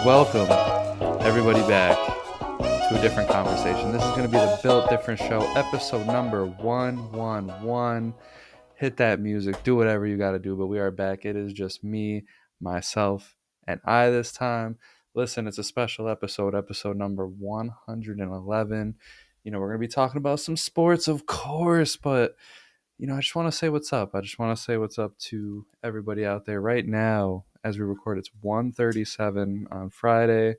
welcome everybody back to a different conversation. This is going to be the Built Different Show, episode number 111. Hit that music, do whatever you got to do, but we are back. It is just me, myself, and I this time. Listen, it's a special episode number 111. We're going to be talking about some sports, of course, but I just want to say what's up. I just want to say what's up to everybody out there right now. As we record, it's 1:37 on Friday,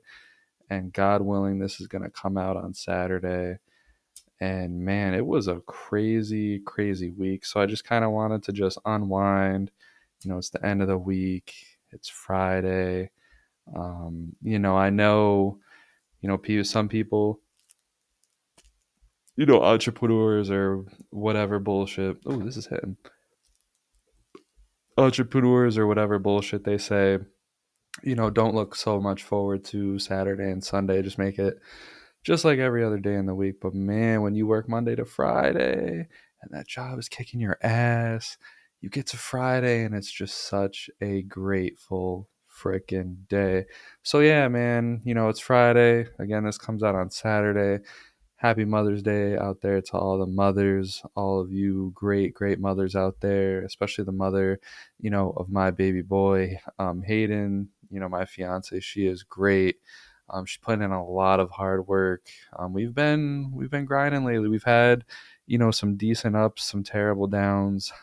and God willing, this is going to come out on Saturday. And man, it was a crazy, crazy week. So I just kind of wanted to just unwind. It's the end of the week. It's Friday. I know, some people, entrepreneurs or whatever bullshit. Oh, this is hitting. Entrepreneurs or whatever bullshit they say, don't look so much forward to Saturday and Sunday. Just make it just like every other day in the week. But man, when you work Monday to Friday and that job is kicking your ass, you get to Friday and it's just such a grateful freaking day. So yeah, man, it's Friday. Again, this comes out on Saturday. Happy Mother's Day out there to all the mothers, all of you great, great mothers out there, especially the mother, of my baby boy, Hayden, my fiance. She is great. She's putting in a lot of hard work. We've been grinding lately. We've had, some decent ups, some terrible downs,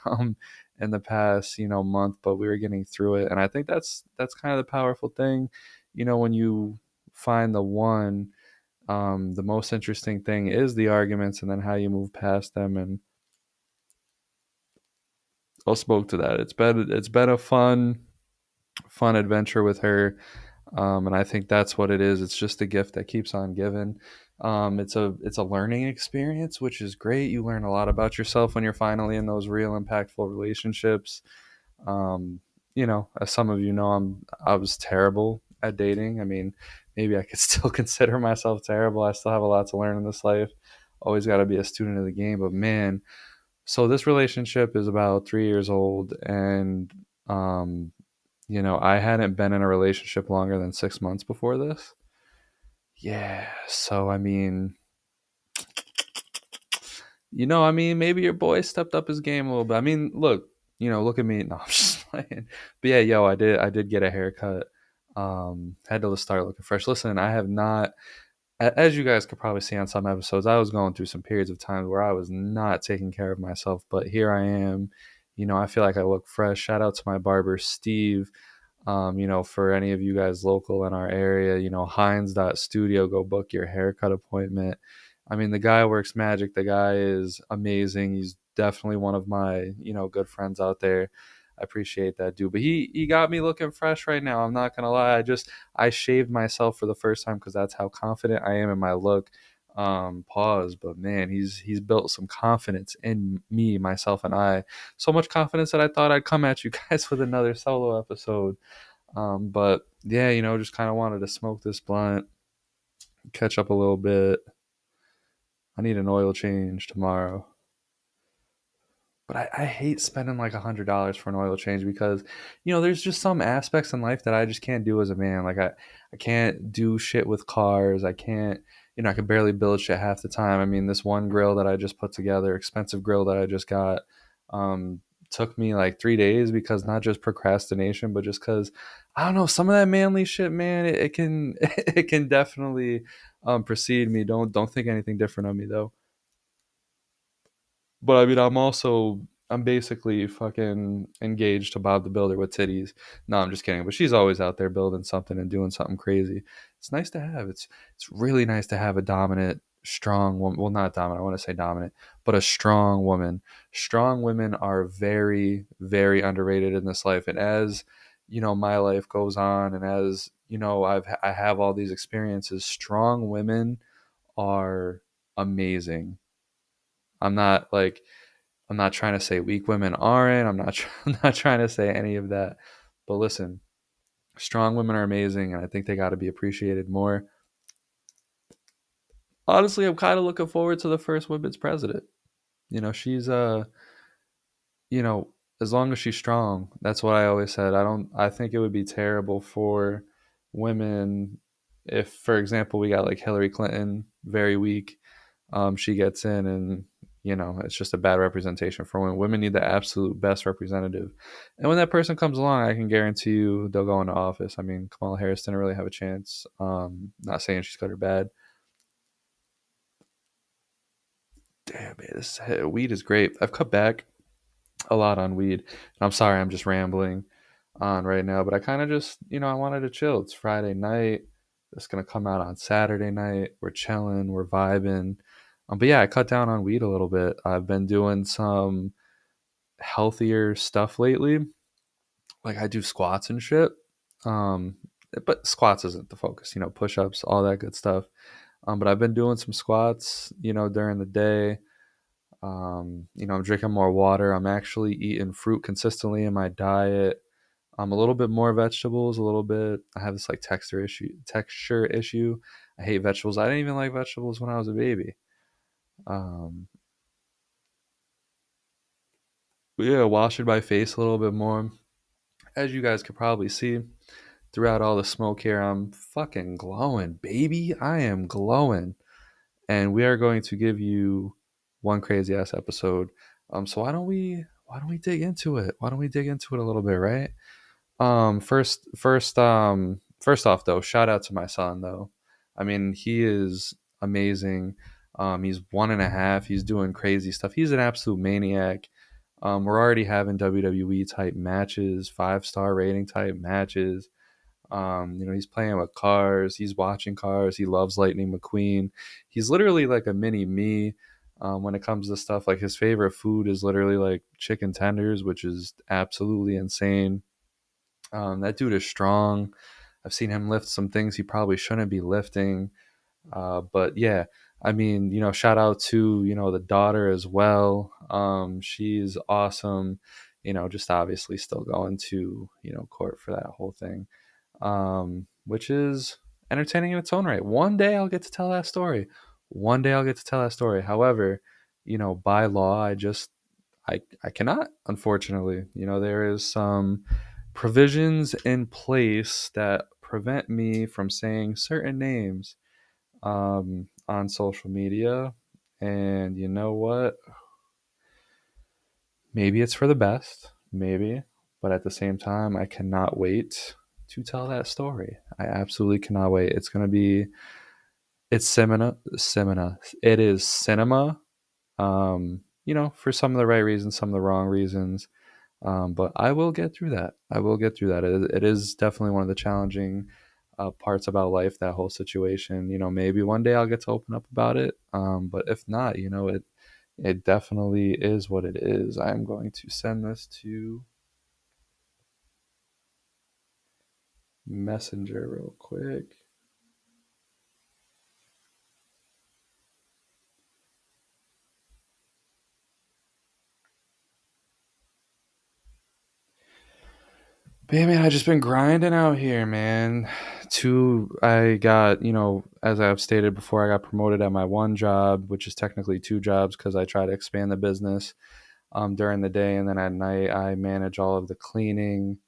in the past, month, but we were getting through it. And I think that's kind of the powerful thing, when you find the one. The most interesting thing is the arguments and then how you move past them. And I'll spoke to that. It's been a fun adventure with her. And I think that's what it is. It's just a gift that keeps on giving. It's a learning experience, which is great. You learn a lot about yourself when you're finally in those real impactful relationships. As some of you know, I was terrible at dating. I mean, maybe I could still consider myself terrible. I still have a lot to learn in this life. Always got to be a student of the game. But man, so this relationship is about 3 years old, and I hadn't been in a relationship longer than 6 months before this. Yeah, so I mean, maybe your boy stepped up his game a little bit. I mean, look at me. No, I'm just playing. But yeah, I did get a haircut. Had to start looking fresh. Listen, I have not, as you guys could probably see on some episodes, I was going through some periods of time where I was not taking care of myself, but here I am. I feel like I look fresh. Shout out to my barber, Steve. For any of you guys local in our area, Hines Studio, go book your haircut appointment. I mean, the guy works magic. The guy is amazing. He's definitely one of my, good friends out there. I appreciate that dude. But he got me looking fresh right now. I'm not gonna lie. I shaved myself for the first time because that's how confident I am in my look. Pause. But man, he's built some confidence in me, myself, and I. So much confidence that I thought I'd come at you guys with another solo episode. But yeah, just kind of wanted to smoke this blunt, catch up a little bit. I need an oil change tomorrow. But I hate spending like $100 for an oil change because, there's just some aspects in life that I just can't do as a man. Like I can't do shit with cars. I can't, I can barely build shit half the time. I mean, this one grill that I just put together, expensive grill that I just got, um, took me like 3 days because not just procrastination, but just because I don't know, some of that manly shit, man, it can it can definitely precede me. Don't think anything different of me though. But I mean, I'm basically fucking engaged to Bob the Builder with titties. No, I'm just kidding. But she's always out there building something and doing something crazy. It's nice to have. It's really nice to have a dominant, strong woman. Well, not dominant. I want to say dominant, but a strong woman. Strong women are very, very underrated in this life. And as my life goes on, and as I have all these experiences, strong women are amazing. I'm not like I'm not trying to say weak women aren't. I'm not trying to say any of that. But listen, strong women are amazing, and I think they got to be appreciated more. Honestly, I'm kind of looking forward to the first women's president. She's you know, as long as she's strong, that's what I always said. I think it would be terrible for women, if for example we got like Hillary Clinton, very weak, she gets in, and it's just a bad representation for women. Women need the absolute best representative, and when that person comes along, I can guarantee you they'll go into office. I mean, Kamala Harris didn't really have a chance. Not saying she's good or bad. Damn, man, this weed is great. I've cut back a lot on weed. And I'm sorry, I'm just rambling on right now, but I kind of just, I wanted to chill. It's Friday night. It's gonna come out on Saturday night. We're chilling, we're vibing. But yeah, I cut down on weed a little bit. I've been doing some healthier stuff lately. Like I do squats and shit. Um, but squats isn't the focus, push ups, all that good stuff. But I've been doing some squats, during the day. I'm drinking more water. I'm actually eating fruit consistently in my diet. A little bit more vegetables, a little bit. I have this like texture issue. I hate vegetables. I didn't even like vegetables when I was a baby. Um, but yeah, washing my face a little bit more. As you guys could probably see throughout all the smoke here, I'm fucking glowing, baby. I am glowing. And we are going to give you one crazy ass episode. So why don't we dig into it? Why don't we dig into it a little bit, right? First off though, shout out to my son though. I mean, he is amazing. He's 1.5. He's doing crazy stuff. He's an absolute maniac. We're already having WWE type matches, 5-star rating type matches. He's playing with cars. He's watching cars. He loves Lightning McQueen. He's literally like a mini me. When it comes to stuff, like his favorite food is literally like chicken tenders, which is absolutely insane. That dude is strong. I've seen him lift some things he probably shouldn't be lifting. But yeah, I mean, shout out to, the daughter as well. She's awesome. Just obviously still going to, court for that whole thing, which is entertaining in its own right. One day I'll get to tell that story. One day I'll get to tell that story. However, by law, I cannot, unfortunately. There is some provisions in place that prevent me from saying certain names on social media. And you know what? Maybe it's for the best, maybe. But at the same time, I cannot wait to tell that story. I absolutely cannot wait. It's cinema. It is cinema. For some of the right reasons, some of the wrong reasons. But I will get through that. I will get through that. It is definitely one of the challenging parts about life, that whole situation. Maybe one day I'll get to open up about it. But if not, it definitely is what it is. I'm going to send this to Messenger real quick. But yeah, man, I just been grinding out here, man. I got, as I've stated before, I got promoted at my one job, which is technically two jobs because I try to expand the business during the day, and then at night I manage all of the cleaning.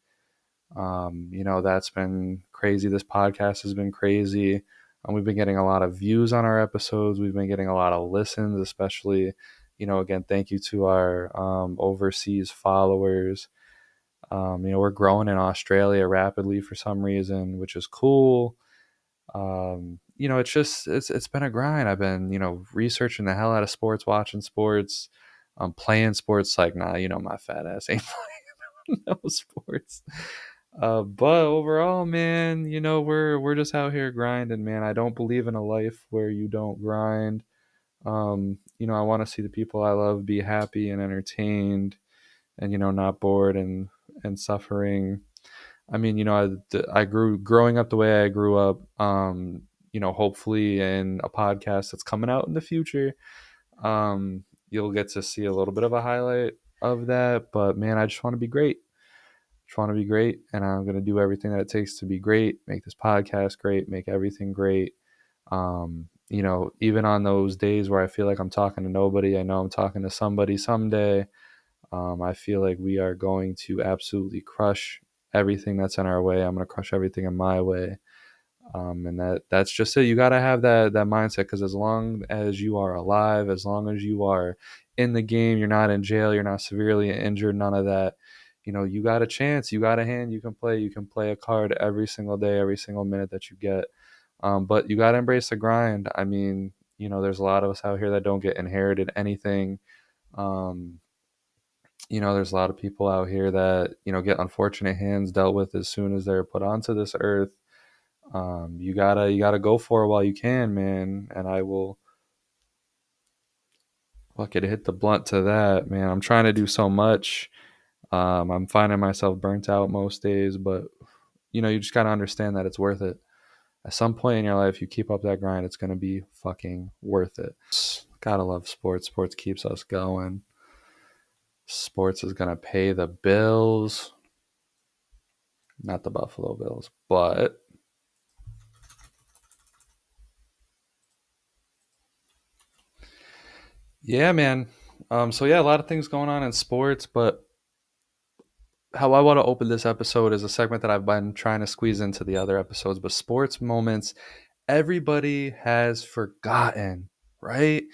That's been crazy. This podcast has been crazy. We've been getting a lot of views on our episodes. We've been getting a lot of listens, especially, again, thank you to our overseas followers. We're growing in Australia rapidly for some reason, which is cool. It's been a grind. I've been, researching the hell out of sports, watching sports, playing sports. Like, nah, my fat ass ain't playing no sports. But overall, man, we're just out here grinding, man. I don't believe in a life where you don't grind. I want to see the people I love be happy and entertained, and not bored and suffering. I mean, I growing up the way I grew up. Hopefully in a podcast that's coming out in the future, you'll get to see a little bit of a highlight of that. But man, I just want to be great. Just want to be great, and I'm going to do everything that it takes to be great, make this podcast great, make everything great. Even on those days where I feel like I'm talking to nobody, I know I'm talking to somebody someday. I feel like we are going to absolutely crush everything that's in our way. I'm going to crush everything in my way. And that's just it. You got to have that mindset, because as long as you are alive, as long as you are in the game, you're not in jail, you're not severely injured, none of that. You got a chance, you got a hand, you can play a card every single day, every single minute that you get. But you got to embrace the grind. I mean, there's a lot of us out here that don't get inherited anything. Um, there's a lot of people out here that, get unfortunate hands dealt with as soon as they're put onto this earth. You gotta go for it while you can, man. And I will fuck it, hit the blunt to that, man. I'm trying to do so much. I'm finding myself burnt out most days, but you just gotta understand that it's worth it. At some point in your life, you keep up that grind, it's gonna be fucking worth it. Gotta love sports. Sports keeps us going. Sports is gonna pay the bills. Not the Buffalo Bills, but yeah, man. So yeah, a lot of things going on in sports, but how I want to open this episode is a segment that I've been trying to squeeze into the other episodes, but sports moments everybody has forgotten, right?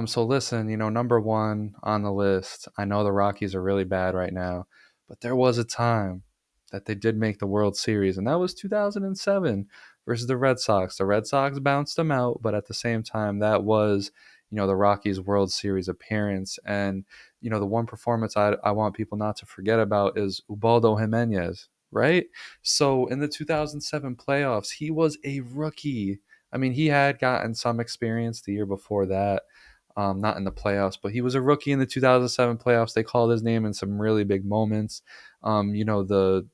So listen, number one on the list, I know the Rockies are really bad right now, but there was a time that they did make the World Series, and that was 2007 versus the Red Sox. The Red Sox bounced them out, but at the same time, that was, the Rockies World Series appearance. And, the one performance I want people not to forget about is Ubaldo Jimenez, right? So in the 2007 playoffs, he was a rookie. I mean, he had gotten some experience the year before that, not in the playoffs, but he was a rookie in the 2007 playoffs. They called his name in some really big moments. The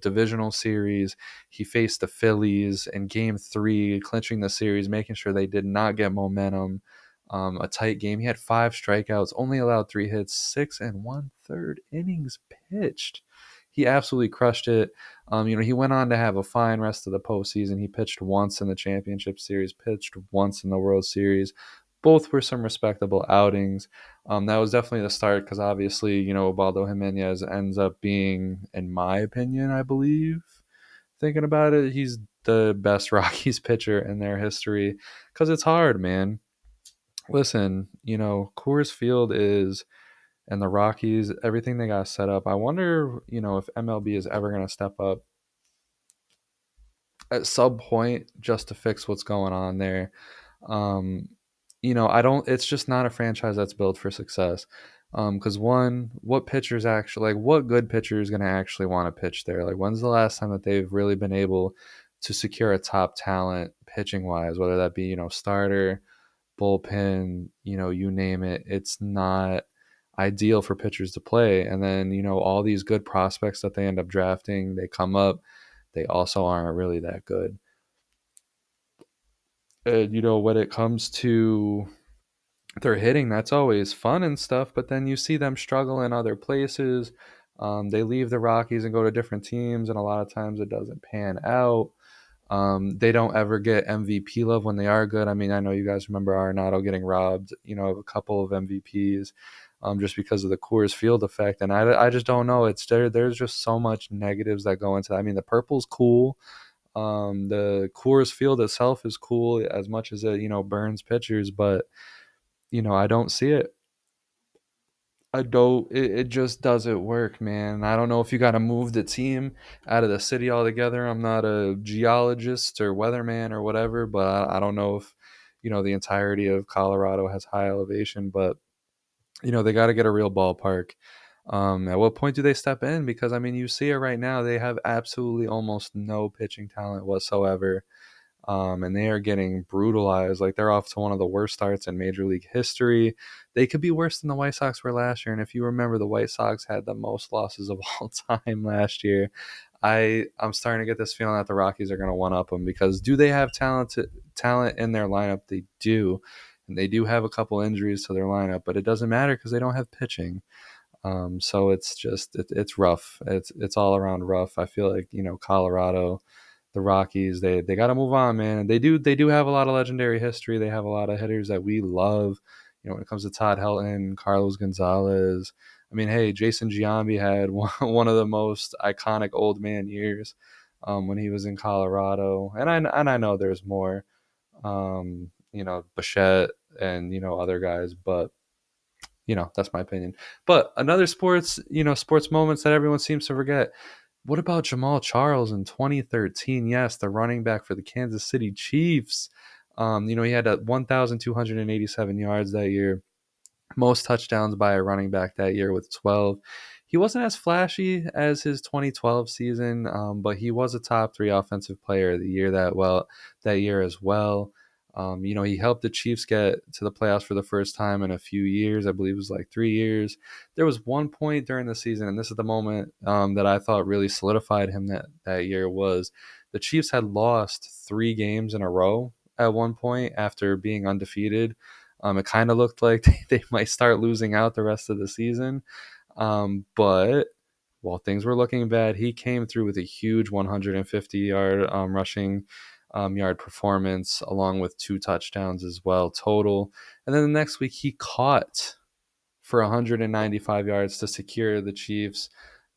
divisional series, he faced the Phillies in Game 3, clinching the series, making sure they did not get momentum. A tight game. He had 5 strikeouts, only allowed 3 hits, 6 1/3 innings pitched. He absolutely crushed it. He went on to have a fine rest of the postseason. He pitched once in the championship series, pitched once in the World Series. Both were some respectable outings. That was definitely the start, because obviously, Ubaldo Jimenez ends up being, in my opinion, I believe, thinking about it, he's the best Rockies pitcher in their history, because it's hard, man. Listen, Coors Field is, and the Rockies, everything they got set up. I wonder, if MLB is ever going to step up at some point just to fix what's going on there. Um, I don't, it's just not a franchise that's built for success. Because one, what pitchers actually, like, what good pitcher is going to actually want to pitch there? Like, when's the last time that they've really been able to secure a top talent pitching wise, whether that be, starter, bullpen, you name it. It's not ideal for pitchers to play. And then, all these good prospects that they end up drafting, they come up, they also aren't really that good. And, when it comes to their hitting, that's always fun and stuff, but then you see them struggle in other places. They leave the Rockies and go to different teams, and a lot of times it doesn't pan out. They don't ever get MVP love when they are good. I mean, I know you guys remember Arenado getting robbed, of a couple of MVPs, just because of the Coors Field effect. And I just don't know. It's there. There's just so much negatives that go into that. I mean, the purple's cool. The Coors Field itself is cool as much as it, burns pitchers, but, I don't see it. I don't. It just doesn't work, man. I don't know if you got to move the team out of the city altogether. I'm not a geologist or weatherman or whatever, but I don't know if the entirety of Colorado has high elevation. But they got to get a real ballpark. At what point do they step in? Because I mean, you see it right now. They have absolutely almost no pitching talent whatsoever. And they are getting brutalized. Like, they're off to one of the worst starts in Major League history. They could be worse than the White Sox were last year. And if you remember, the White Sox had the most losses of all time last year. I'm starting to get this feeling that the Rockies are going to one up them, because do they have talent in their lineup? They do, and they do have a couple injuries to their lineup, but it doesn't matter because they don't have pitching. So it's just it's rough. It's all around rough. I feel like Colorado, the Rockies, they got to move on, man. They do have a lot of legendary history. They have a lot of hitters that we love. When it comes to Todd Helton, Carlos Gonzalez. I mean, hey, Jason Giambi had one of the most iconic old man years. when he was in Colorado, and I know there's more, Bichette and other guys, but that's my opinion. But another sports moments that everyone seems to forget. What about Jamal Charles in 2013? Yes, the running back for the Kansas City Chiefs. He had 1,287 yards that year, most touchdowns by a running back that year with 12. He wasn't as flashy as his 2012 season, but he was a top three offensive player of the year that year as well. He helped the Chiefs get to the playoffs for the first time in a few years. I believe it was like 3 years. There was one point during the season, and this is the moment that I thought really solidified him that year was the Chiefs had lost 3 games in a row at one point after being undefeated. It kind of looked like they might start losing out the rest of the season. But while things were looking bad, he came through with a huge 150-yard rushing yard performance, along with 2 touchdowns as well total. And then the next week, he caught for 195 yards to secure the Chiefs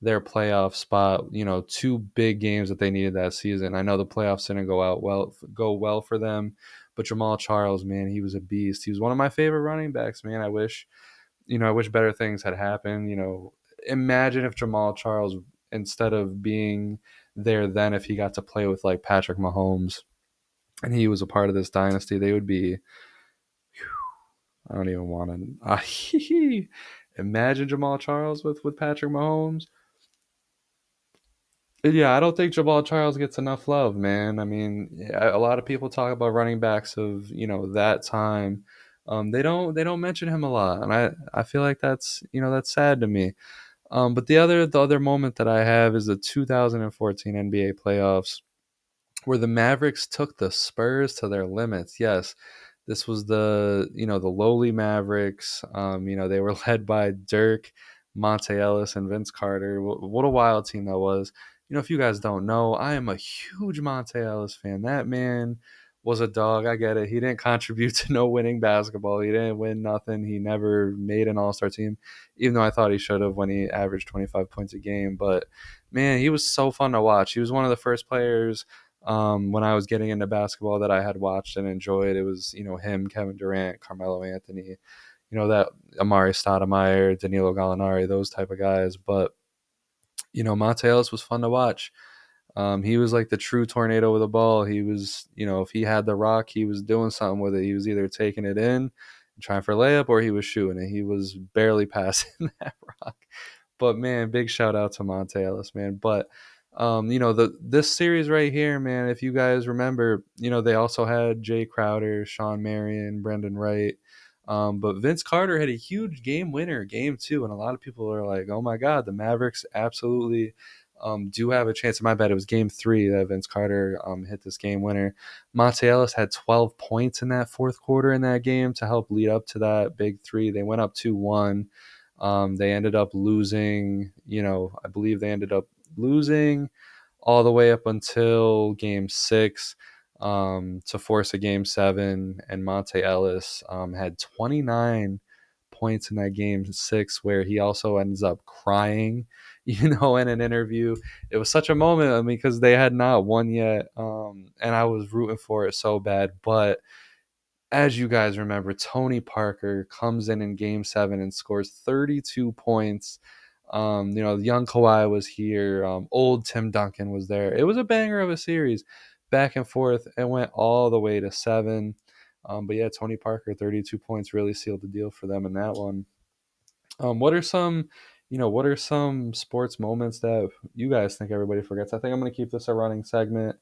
their playoff spot. 2 big games that they needed that season. I know the playoffs didn't go well for them, but Jamal Charles, man, he was a beast. He was one of my favorite running backs, man. I wish better things had happened. Imagine if Jamal Charles, instead of being there then, if he got to play with like Patrick Mahomes and he was a part of this dynasty, they would be. I don't even want to. Imagine Jamal Charles with Patrick Mahomes. Yeah, I don't think Jamal Charles gets enough love, man. I mean, yeah, a lot of people talk about running backs of that time. They don't mention him a lot, and I feel like that's sad to me. But the other moment that I have is the 2014 NBA playoffs, where the Mavericks took the Spurs to their limits. Yes, this was the lowly Mavericks. They were led by Dirk, Monta Ellis, and Vince Carter. What a wild team that was. If you guys don't know, I am a huge Monta Ellis fan. That man was a dog. I get it. He didn't contribute to no winning basketball. He didn't win nothing. He never made an all-star team, even though I thought he should have when he averaged 25 points a game. But man, he was so fun to watch. He was one of the first players when I was getting into basketball that I had watched and enjoyed. It was, him, Kevin Durant, Carmelo Anthony, that Amari Stoudemire, Danilo Gallinari, those type of guys. But, Monte Ellis was fun to watch. He was like the true tornado with the ball. He was, if he had the rock, he was doing something with it. He was either taking it in, trying for a layup, or he was shooting it. He was barely passing that rock. But man, big shout out to Monta Ellis, man. But this series right here, man, if you guys remember, they also had Jay Crowder, Sean Marion, Brendan Wright. But Vince Carter had a huge game winner, game 2, and a lot of people are like, "Oh my God, the Mavericks absolutely do have a chance." In my bet, it was game 3 that Vince Carter hit this game winner. Monte Ellis had 12 points in that fourth quarter in that game to help lead up to that big 3. They went up 2-1. They ended up losing, I believe they ended up losing all the way up until game 6 to force a game 7. And Monte Ellis had 29 points in that game 6, where he also ends up crying, in an interview. It was such a moment, I mean, because they had not won yet. And I was rooting for it so bad. But as you guys remember, Tony Parker comes in game 7 and scores 32 points. Young Kawhi was here. Old Tim Duncan was there. It was a banger of a series, back and forth. It went all the way to 7. But yeah, Tony Parker, 32 points really sealed the deal for them in that one. What are some sports moments that you guys think everybody forgets? I think I'm going to keep this a running segment.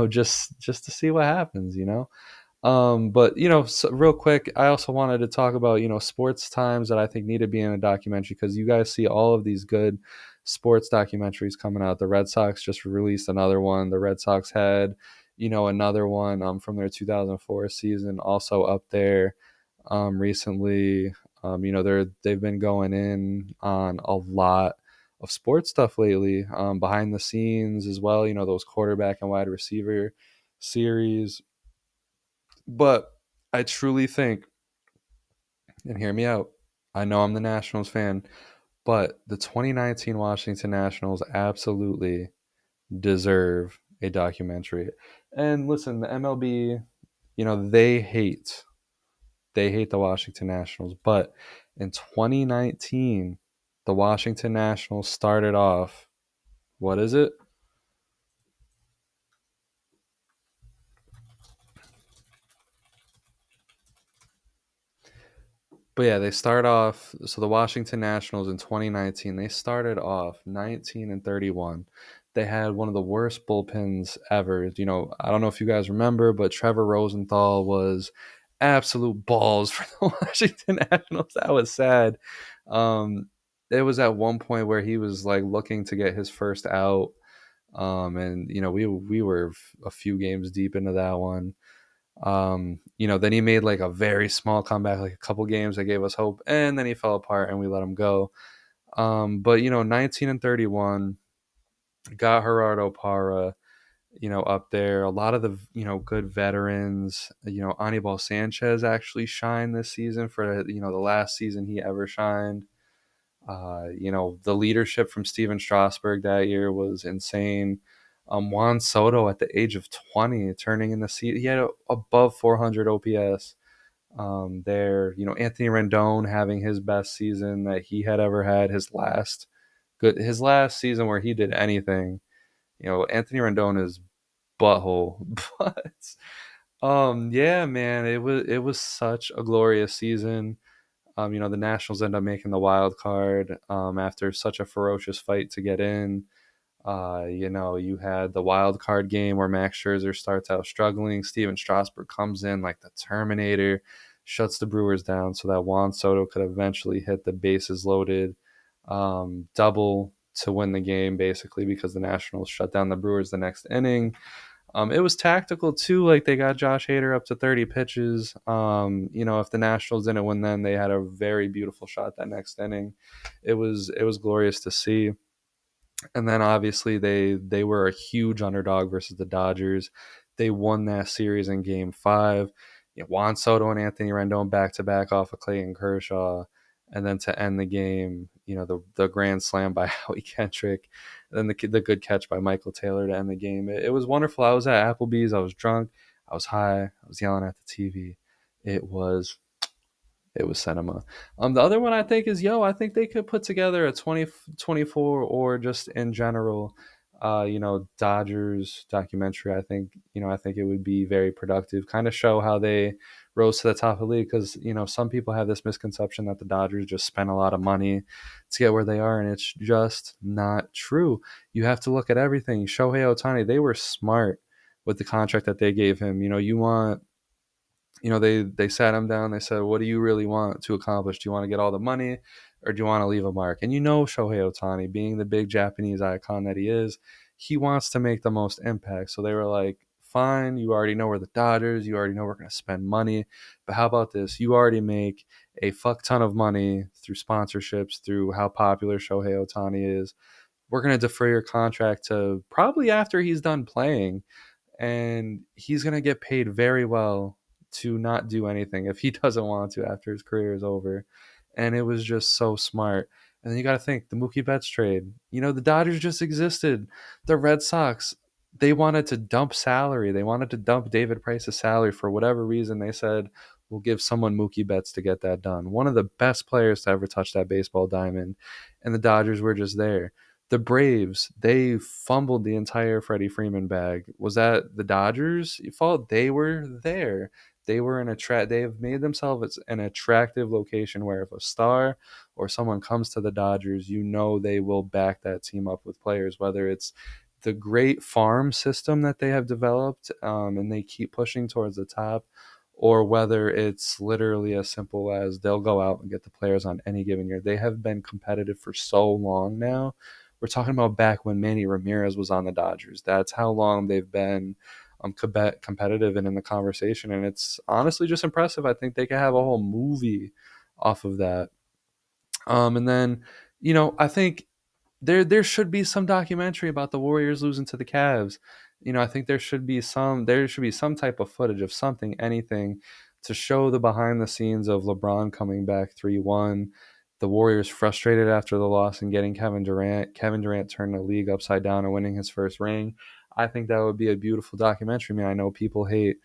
Just to see what happens. But real quick, I also wanted to talk about sports times that I think need to be in a documentary, because you guys see all of these good sports documentaries coming out. The Red Sox just released another one. The Red Sox had another one from their 2004 season also up there recently. They've been going in on a lot of sports stuff lately, behind the scenes as well. Those quarterback and wide receiver series. But I truly think, and hear me out, I know I'm the Nationals fan, but the 2019 Washington Nationals absolutely deserve a documentary. And listen, the MLB, they hate the Washington Nationals, but in 2019, the Washington Nationals started off, what is it? But yeah, they start off. So the Washington Nationals in 2019, they started off 19-31. They had one of the worst bullpens ever. I don't know if you guys remember, but Trevor Rosenthal was absolute balls for the Washington Nationals. That was sad. Um, it was at one point where he was like looking to get his first out. And we were a few games deep into that one. Then he made like a very small comeback, like a couple games that gave us hope, and then he fell apart and we let him go. But 19-31 got Gerardo Parra, up there. A lot of the good veterans. Anibal Sanchez actually shined this season for the last season he ever shined. The leadership from Steven Strasburg that year was insane. Juan Soto at the age of 20, turning in the season, he had above 400 OPS. Anthony Rendon having his best season that he had ever had. His last season where he did anything. Anthony Rendon is butthole, but yeah, man, it was such a glorious season. The Nationals end up making the wild card after such a ferocious fight to get in. You had the wild card game where Max Scherzer starts out struggling. Steven Strasburg comes in like the Terminator, shuts the Brewers down so that Juan Soto could eventually hit the bases loaded double to win the game, basically, because the Nationals shut down the Brewers the next inning. It was tactical too. Like they got Josh Hader up to 30 pitches. If the Nationals didn't win, then they had a very beautiful shot that next inning. It was glorious to see. And then obviously they were a huge underdog versus the Dodgers. They won that series in Game 5. Juan Soto and Anthony Rendon back to back off of Clayton Kershaw, and then to end the game, the grand slam by Howie Kendrick, and then the good catch by Michael Taylor to end the game. It was wonderful. I was at Applebee's. I was drunk. I was high. I was yelling at the TV. It was cinema. The other one I think is I think they could put together a 2024 or just in general, Dodgers documentary. I think it would be very productive. Kind of show how they rose to the top of the league because some people have this misconception that the Dodgers just spent a lot of money to get where they are, and it's just not true. You have to look at everything. Shohei Ohtani, they were smart with the contract that they gave him. You want they sat him down. They said, "What do you really want to accomplish? Do you want to get all the money, or do you want to leave a mark?" And Shohei Ohtani, being the big Japanese icon that he is, he wants to make the most impact. So they were like, "Fine, you already know we're the Dodgers. You already know we're going to spend money, but how about this? You already make a fuck ton of money through sponsorships, through how popular Shohei Ohtani is. We're going to defer your contract to probably after he's done playing." And he's going to get paid very well to not do anything if he doesn't want to after his career is over. And it was just so smart. And then you got to think the Mookie Betts trade. The Dodgers just existed. The Red Sox, they wanted to dump salary. They wanted to dump David Price's salary for whatever reason. They said, we'll give someone Mookie Betts to get that done. One of the best players to ever touch that baseball diamond. And the Dodgers were just there. The Braves, they fumbled the entire Freddie Freeman bag. Was that the Dodgers' fault? They were there. They were they have made themselves an attractive location where if a star or someone comes to the Dodgers, they will back that team up with players, whether it's the great farm system that they have developed and they keep pushing towards the top, or whether it's literally as simple as they'll go out and get the players on any given year. They have been competitive for so long now. We're talking about back when Manny Ramirez was on the Dodgers. That's how long they've been competitive and in the conversation. And it's honestly just impressive. I think they could have a whole movie off of that. And then, I think there should be some documentary about the Warriors losing to the Cavs. I think there should be some type of footage of something, anything, to show the behind the scenes of LeBron coming back 3-1. the Warriors frustrated after the loss and getting Kevin Durant. Kevin Durant turned the league upside down and winning his first ring. I think that would be a beautiful documentary. I mean, I know people hate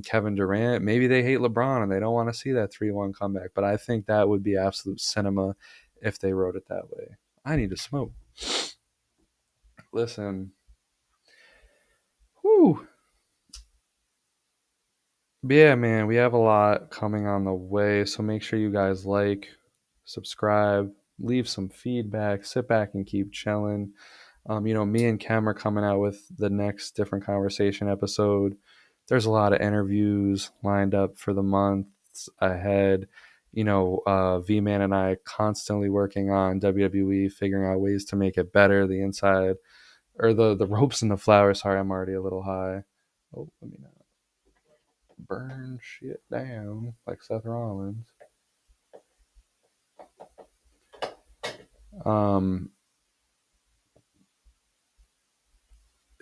Kevin Durant. Maybe they hate LeBron and they don't want to see that 3-1 comeback. But I think that would be absolute cinema if they wrote it that way. I need to smoke. Listen. Whew. But yeah, man, we have a lot coming on the way. So make sure you guys like, subscribe, leave some feedback, sit back and keep chilling. Me and Cam are coming out with the next different conversation episode. There's a lot of interviews lined up for the months ahead. V Man and I constantly working on WWE, figuring out ways to make it better. The inside or the ropes and the flowers. Sorry, I'm already a little high. Oh, let me not burn shit down like Seth Rollins. Um,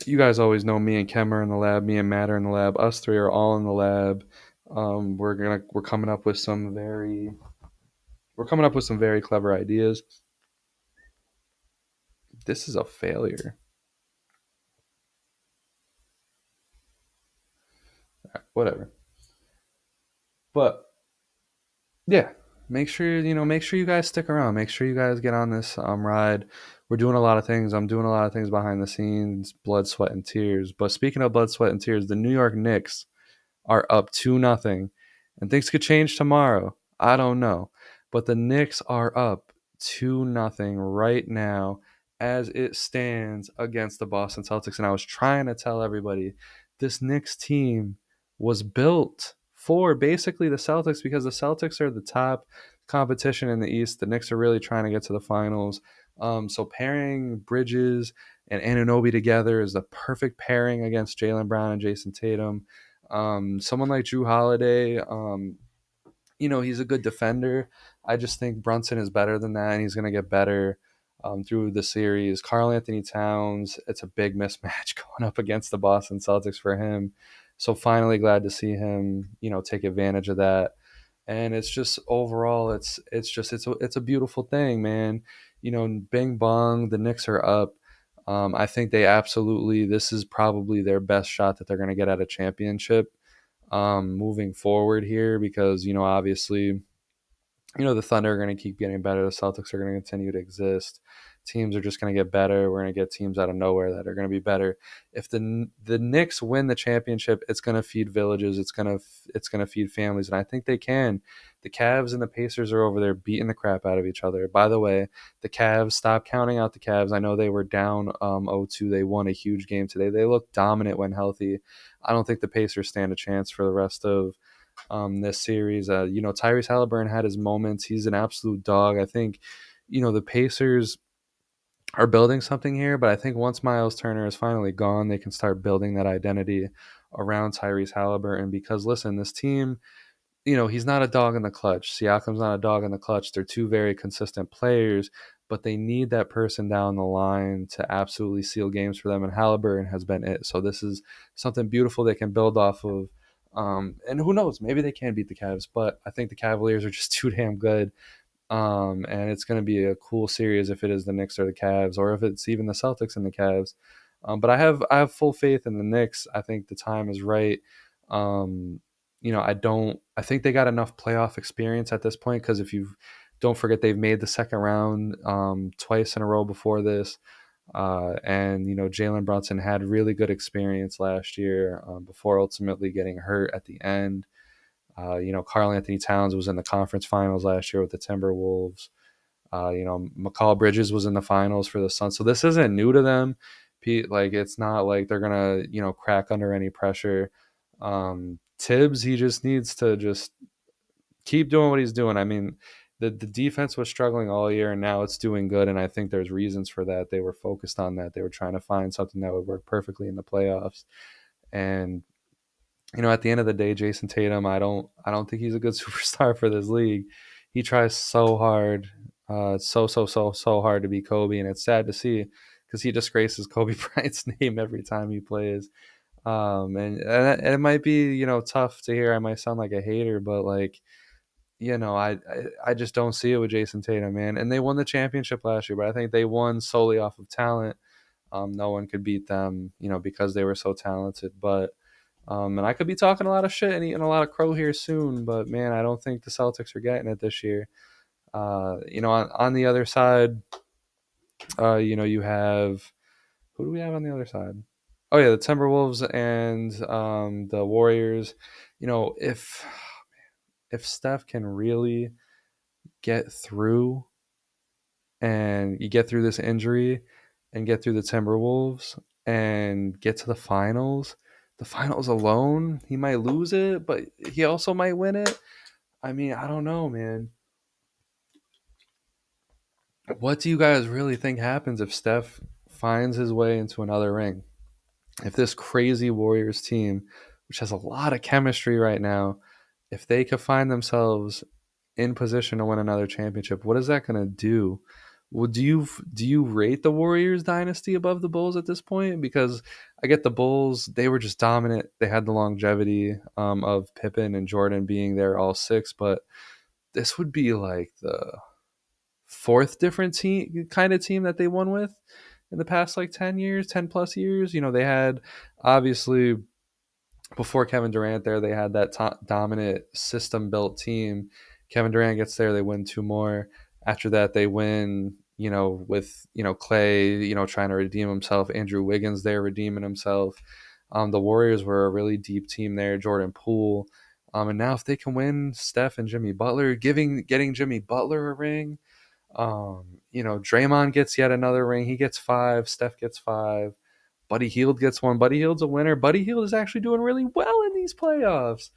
you guys always know me and Kem are in the lab. Me and Matt are in the lab. Us three are all in the lab. We're coming up with some very clever ideas. This is a failure. Whatever. But yeah, make sure you guys stick around. Make sure you guys get on this ride. We're doing a lot of things. I'm doing a lot of things behind the scenes, blood, sweat, and tears. But speaking of blood, sweat, and tears, the New York Knicks are up 2-0, and things could change tomorrow. I don't know, but the Knicks are up 2-0 right now as it stands against the Boston Celtics. And I was trying to tell everybody this Knicks team was built for basically the Celtics because the Celtics are the top competition in the East. The Knicks are really trying to get to the finals. So pairing Bridges and Anunoby together is the perfect pairing against Jaylen Brown and Jason Tatum. Someone like Drew Holiday, he's a good defender. I just think Brunson is better than that, and he's going to get better through the series. Karl Anthony Towns, it's a big mismatch going up against the Boston Celtics for him. So finally glad to see him, take advantage of that. And it's just overall, it's a beautiful thing, man. Bing bong, the Knicks are up. I think this is probably their best shot that they're going to get at a championship moving forward here because, obviously, the Thunder are going to keep getting better. The Celtics are going to continue to exist. Teams are just going to get better. We're going to get teams out of nowhere that are going to be better. If the Knicks win the championship, it's going to feed villages. It's going to feed families, and I think they can. The Cavs and the Pacers are over there beating the crap out of each other. By the way, the Cavs, stop counting out the Cavs. I know they were down 0-2. They won a huge game today. They look dominant when healthy. I don't think the Pacers stand a chance for the rest of this series. Tyrese Halliburton had his moments. He's an absolute dog. I think, the Pacers are building something here, but I think once Miles Turner is finally gone, they can start building that identity around Tyrese Halliburton because, listen, this team, he's not a dog in the clutch. Siakam's not a dog in the clutch. They're two very consistent players, but they need that person down the line to absolutely seal games for them, and Halliburton has been it. So this is something beautiful they can build off of. And who knows? Maybe they can beat the Cavs, but I think the Cavaliers are just too damn good. And it's going to be a cool series if it is the Knicks or the Cavs, or if it's even the Celtics and the Cavs. But I have full faith in the Knicks. I think the time is right. I think they got enough playoff experience at this point because if you don't forget, they've made the second round twice in a row before this. And Jalen Brunson had really good experience last year before ultimately getting hurt at the end. Karl Anthony Towns was in the conference finals last year with the Timberwolves. McCall Bridges was in the finals for the Suns. So this isn't new to them. Like, it's not like they're gonna crack under any pressure. Tibbs, he just needs to just keep doing what he's doing. I mean, the defense was struggling all year, and now it's doing good. And I think there's reasons for that. They were focused on that. They were trying to find something that would work perfectly in the playoffs. And at the end of the day, Jason Tatum, I don't think he's a good superstar for this league. He tries so hard, so hard to be Kobe, and it's sad to see because he disgraces Kobe Bryant's name every time he plays. And it might be tough to hear. I might sound like a hater, but like I just don't see it with Jason Tatum, man. And they won the championship last year, but I think they won solely off of talent. No one could beat them, because they were so talented. But and I could be talking a lot of shit and eating a lot of crow here soon, but man, I don't think the Celtics are getting it this year. On the other side, you have who do we have on the other side? Oh yeah, the Timberwolves and the Warriors. If Steph can really get through and you get through this injury and get through the Timberwolves and get to the finals alone, he might lose it, but he also might win it. I mean, I don't know, man. What do you guys really think happens if Steph finds his way into another ring? If this crazy Warriors team, which has a lot of chemistry right now, if they could find themselves in position to win another championship, what is that going to do? Well, do you rate the Warriors dynasty above the Bulls at this point? Because I get the Bulls; they were just dominant. They had the longevity of Pippen and Jordan being there all six, but this would be like the fourth different team kind of team that they won with in the past like 10 years, 10 plus years. They had obviously before Kevin Durant there, they had that dominant system built team. Kevin Durant gets there, they win two more. After that, they win, with, Clay, trying to redeem himself. Andrew Wiggins there redeeming himself. The Warriors were a really deep team there. Jordan Poole. And now if they can win Steph and Jimmy Butler, getting Jimmy Butler a ring, Draymond gets yet another ring. He gets five. Steph gets five. Buddy Hield gets one. Buddy Hield's a winner. Buddy Hield is actually doing really well in these playoffs.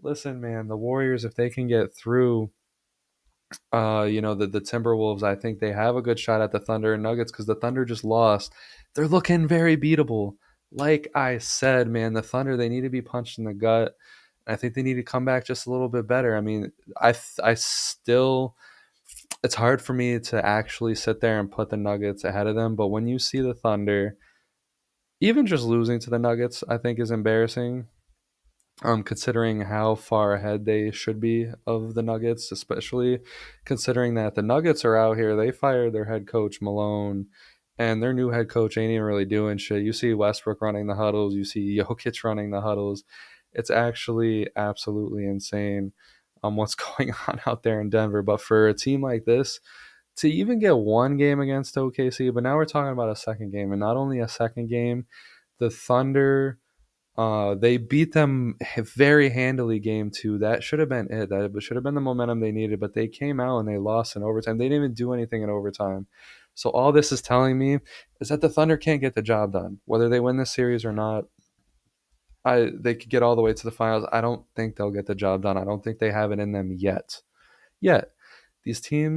Listen, man, the Warriors, if they can get through, the Timberwolves, I think they have a good shot at the Thunder and Nuggets because the Thunder just lost. They're looking very beatable. Like I said, man, the Thunder, they need to be punched in the gut. I think they need to come back just a little bit better. I mean, I still, it's hard for me to actually sit there and put the Nuggets ahead of them. But when you see the Thunder, even just losing to the Nuggets, I think is embarrassing. Considering how far ahead they should be of the Nuggets, especially considering that the Nuggets are out here. They fired their head coach Malone, and their new head coach ain't even really doing shit. You see Westbrook running the huddles. You see Jokic running the huddles. It's actually absolutely insane what's going on out there in Denver. But for a team like this to even get one game against OKC, but now we're talking about a second game, and not only a second game, the Thunder. They beat them very handily game two. That should have been it. That should have been the momentum they needed, but they came out and they lost in overtime. They didn't even do anything in overtime. So all this is telling me is that the Thunder can't get the job done. Whether they win this series or not, they could get all the way to the finals. I don't think they'll get the job done. I don't think they have it in them yet. Yet.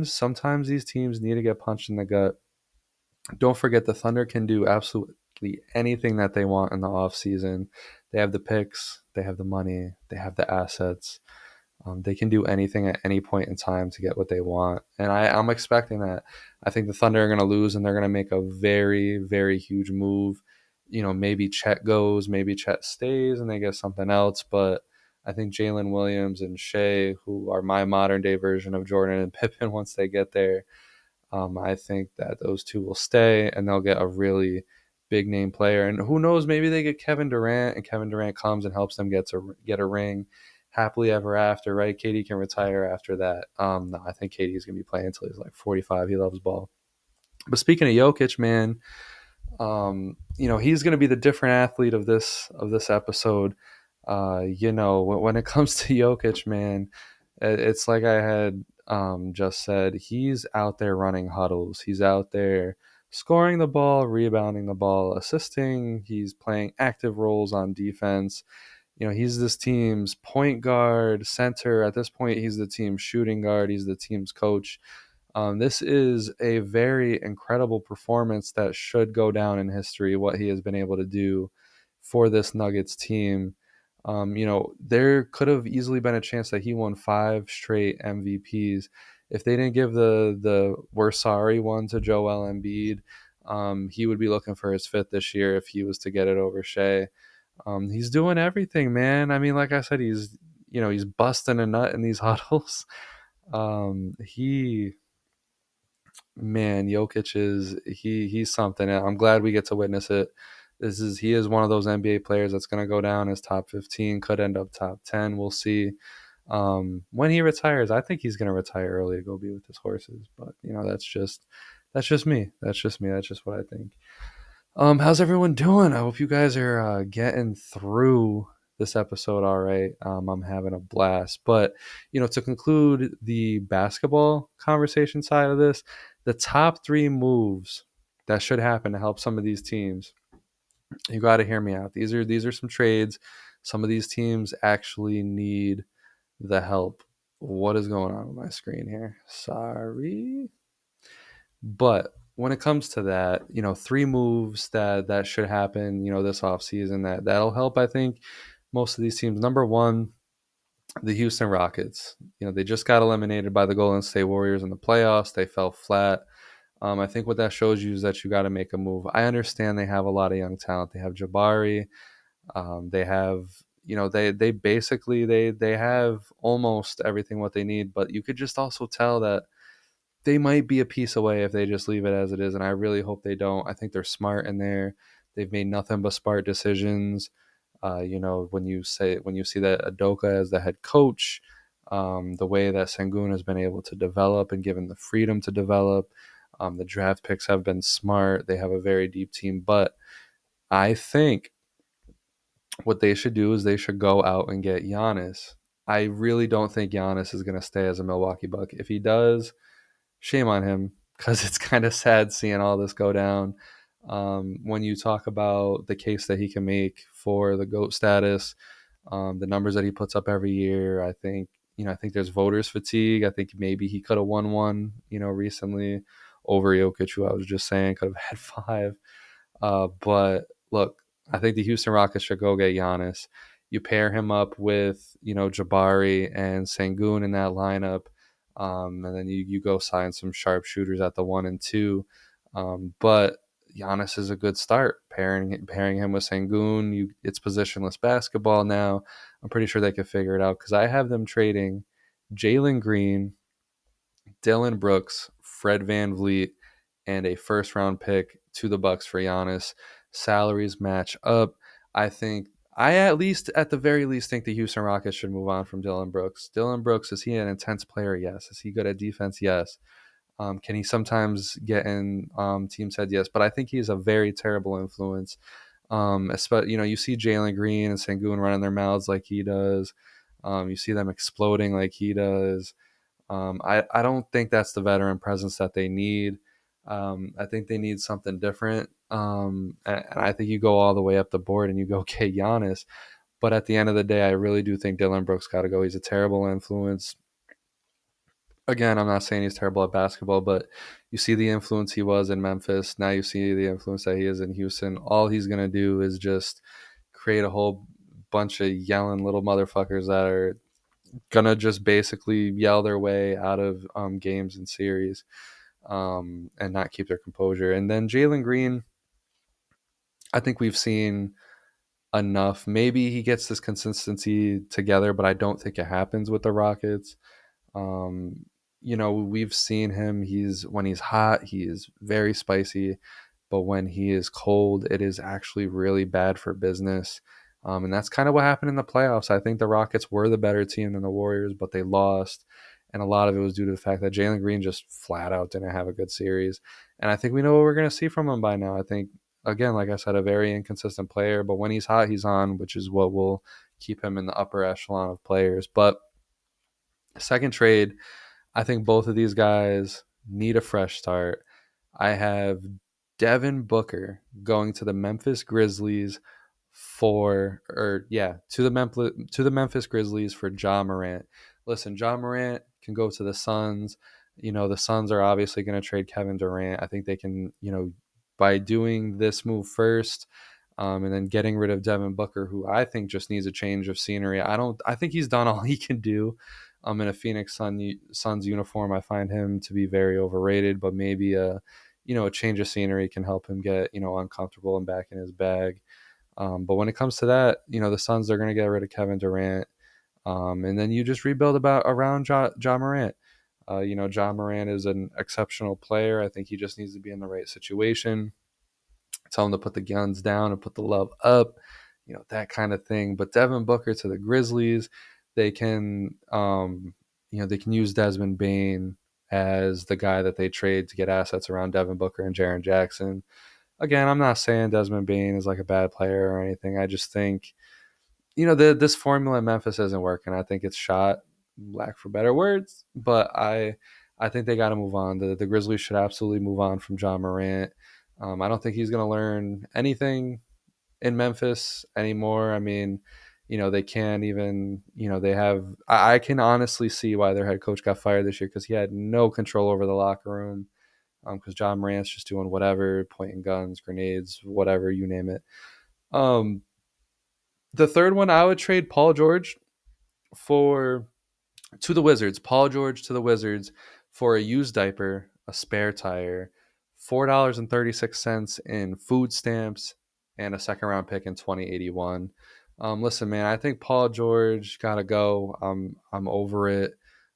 Sometimes these teams need to get punched in the gut. Don't forget the Thunder can do absolutely anything that they want in the offseason. They have the picks, they have the money, they have the assets. They can do anything at any point in time to get what they want. And I'm expecting that. I think the Thunder are going to lose and they're going to make a very, very huge move. Maybe Chet goes, maybe Chet stays and they get something else. But I think Jalen Williams and Shea, who are my modern day version of Jordan and Pippen once they get there, I think that those two will stay and they'll get a really big name player. And who knows, maybe they get Kevin Durant and Kevin Durant comes and helps them get a ring happily ever after, right? KD can retire after that. No, I think KD is going to be playing until he's like 45. He loves ball. But speaking of Jokic, man, he's going to be the different athlete of this episode. When it comes to Jokic, man, it's like I had just said. He's out there running huddles. He's out there scoring the ball, rebounding the ball, assisting. He's playing active roles on defense. He's this team's point guard, center. At this point, he's the team's shooting guard. He's the team's coach. This is a very incredible performance that should go down in history, what he has been able to do for this Nuggets team. There could have easily been a chance that he won 5 straight MVPs. If they didn't give the we're sorry one to Joel Embiid, he would be looking for his 5th this year if he was to get it over Shea. He's doing everything, man. I mean, like I said, he's busting a nut in these huddles. He Man, Jokic he's something. And I'm glad we get to witness it. He is one of those NBA players that's going to go down as top 15, could end up top 10. We'll see. When he retires, I think he's going to retire early to go be with his horses. But that's just me. That's just me. That's just what I think. How's everyone doing? I hope you guys are getting through this episode all right. I'm having a blast. But, to conclude the basketball conversation side of this, the top three moves that should happen to help some of these teams, you got to hear me out. These are some trades. Some of these teams actually need the help. What is going on with my screen here? Sorry. But when it comes to that, three moves that should happen, this offseason that'll help, I think, most of these teams. Number one, the Houston Rockets. They just got eliminated by the Golden State Warriors in the playoffs. They fell flat. I think what that shows you is that you got to make a move. I understand they have a lot of young talent. They have Jabari. They have, they basically they have almost everything what they need. But you could just also tell that they might be a piece away if they just leave it as it is, and I really hope they don't. I think they're smart in there. They've made nothing but smart decisions. When you see that Adoka as the head coach, the way that Sengun has been able to develop and given the freedom to develop, the draft picks have been smart. They have a very deep team, but I think what they should do is they should go out and get Giannis. I really don't think Giannis is going to stay as a Milwaukee Buck. If he does, shame on him, because it's kind of sad seeing all this go down. When you talk about the case that he can make for the GOAT status, the numbers that he puts up every year, I think there's voters fatigue. I think maybe he could have won one, recently over Jokic, who I was just saying could have had five. But look, I think the Houston Rockets should go get Giannis. You pair him up with, Jabari and Sengun in that lineup, and then you go sign some sharpshooters at the 1 and 2. But Giannis is a good start. Pairing him with Sengun, it's positionless basketball now. I'm pretty sure they could figure it out, because I have them trading Jalen Green, Dylan Brooks, Fred Van Vliet, and a first round pick to the Bucks for Giannis. Salaries match up. At the very least, think the Houston Rockets should move on from Dylan Brooks. Dylan Brooks, is he an intense player? Yes. Is he good at defense? Yes. Can he sometimes get in team's head? Yes. But I think he's a very terrible influence. Especially, you see Jalen Green and Sengun running their mouths like he does. You see them exploding like he does. I don't think that's the veteran presence that they need. I think they need something different. And I think you go all the way up the board and you go get Giannis. But at the end of the day, I really do think Dylan Brooks got to go. He's a terrible influence. Again, I'm not saying he's terrible at basketball, but you see the influence he was in Memphis. Now you see the influence that he is in Houston. All he's going to do is just create a whole bunch of yelling little motherfuckers that are gonna just basically yell their way out of games and series, and not keep their composure. And then Jalen Green, I think we've seen enough. Maybe he gets this consistency together, but I don't think it happens with the Rockets. Um, we've seen him. When he's hot, he is very spicy, but when he is cold, it is actually really bad for business. And that's kind of what happened in the playoffs. I think the Rockets were the better team than the Warriors, but they lost. And a lot of it was due to the fact that Jalen Green just flat out didn't have a good series. And I think we know what we're going to see from him by now. I think, again, like I said, a very inconsistent player, but when he's hot, he's on, which is what will keep him in the upper echelon of players. But second trade, I think both of these guys need a fresh start. I have Devin Booker going to the Memphis Grizzlies to the Memphis Grizzlies for Ja Morant. Listen, Ja Morant can go to the Suns. The Suns are obviously going to trade Kevin Durant. I think they can, by doing this move first, and then getting rid of Devin Booker, who I think just needs a change of scenery. I think he's done all he can do. In a Phoenix Suns uniform, I find him to be very overrated, but maybe a change of scenery can help him get, uncomfortable and back in his bag. But when it comes to that, the Suns are going to get rid of Kevin Durant. And then you just rebuild about around Ja Morant. Ja Morant is an exceptional player. I think he just needs to be in the right situation. Tell him to put the guns down and put the love up, that kind of thing. But Devin Booker to the Grizzlies, they can, they can use Desmond Bain as the guy that they trade to get assets around Devin Booker and Jaren Jackson. Again, I'm not saying Desmond Bain is like a bad player or anything. I just think, this formula in Memphis isn't working. I think it's shot, lack for better words, but I think they got to move on. The Grizzlies should absolutely move on from John Morant. I don't think he's going to learn anything in Memphis anymore. I mean, they can't even, they have, I can honestly see why their head coach got fired this year because he had no control over the locker room. Because John Morant's just doing whatever, pointing guns, grenades, whatever, you name it. Um, the third one, I would trade Paul George for to the Wizards. Paul George to the Wizards for a used diaper, a spare tire, $4.36 in food stamps, and a second round pick in 2081. Listen, man, I think Paul George gotta go. I'm over it.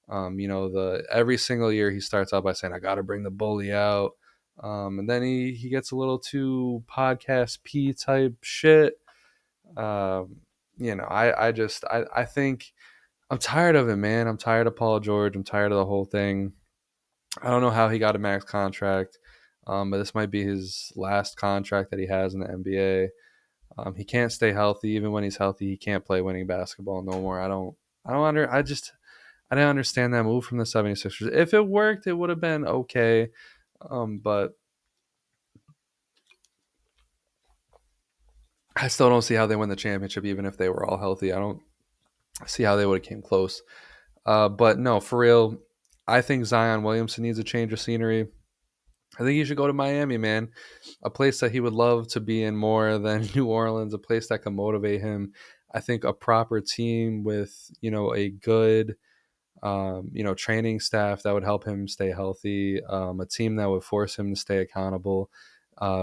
The every single year he starts out by saying, "I gotta bring the bully out," and then he gets a little too podcast P type shit. I think I'm tired of it, man. I'm tired of Paul George. I'm tired of the whole thing. I don't know how he got a max contract, but this might be his last contract that he has in the NBA. He can't stay healthy. Even when he's healthy, he can't play winning basketball no more. I didn't understand that move from the 76ers. If it worked, it would have been okay. But I still don't see how they win the championship, even if they were all healthy. I don't see how they would have came close. But no, for real, I think Zion Williamson needs a change of scenery. I think he should go to Miami, man. A place that he would love to be in more than New Orleans, a place that can motivate him. I think a proper team with, a good, training staff that would help him stay healthy, a team that would force him to stay accountable.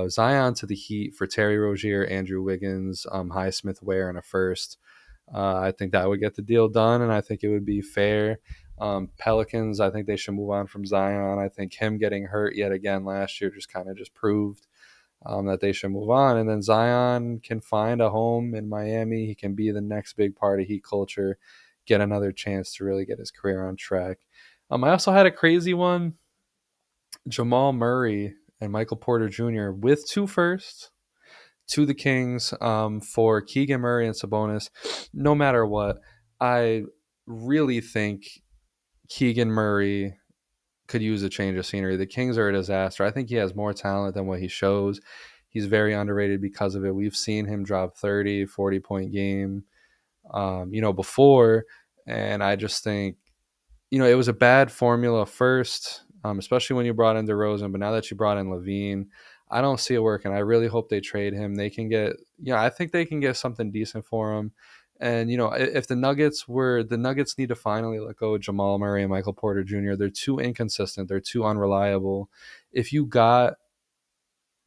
Zion to the Heat for Terry Rozier, Andrew Wiggins, Highsmith Ware, and a first. I think that would get the deal done, and I think it would be fair. Pelicans, I think they should move on from Zion. I think him getting hurt yet again last year just kind of just proved that they should move on. And then Zion can find a home in Miami. He can be the next big part of Heat culture, get another chance to really get his career on track. I also had a crazy one. Jamal Murray and Michael Porter Jr. with two firsts to the Kings for Keegan Murray and Sabonis. No matter what, I really think Keegan Murray could use a change of scenery. The Kings are a disaster. I think he has more talent than what he shows. He's very underrated because of it. We've seen him drop 30, 40-point game, before. And I just think, it was a bad formula first, especially when you brought in DeRozan. But now that you brought in Levine, I don't see it working. I really hope they trade him. They can get, I think they can get something decent for him. And, if the Nuggets need to finally let go of Jamal Murray and Michael Porter Jr., they're too inconsistent. They're too unreliable. If you got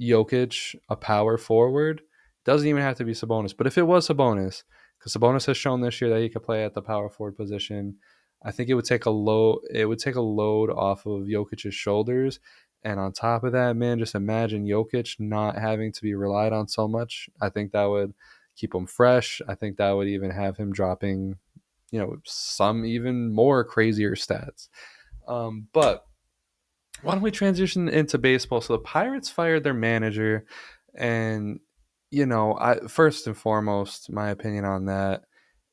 Jokic, a power forward, doesn't even have to be Sabonis. But if it was Sabonis, because Sabonis has shown this year that he could play at the power forward position, I think it would take a load. It would take a load off of Jokic's shoulders. And on top of that, man, just imagine Jokic not having to be relied on so much. I think that would keep him fresh. I think that would even have him dropping, some even more crazier stats. But why don't we transition into baseball? So the Pirates fired their manager, and I first and foremost, my opinion on that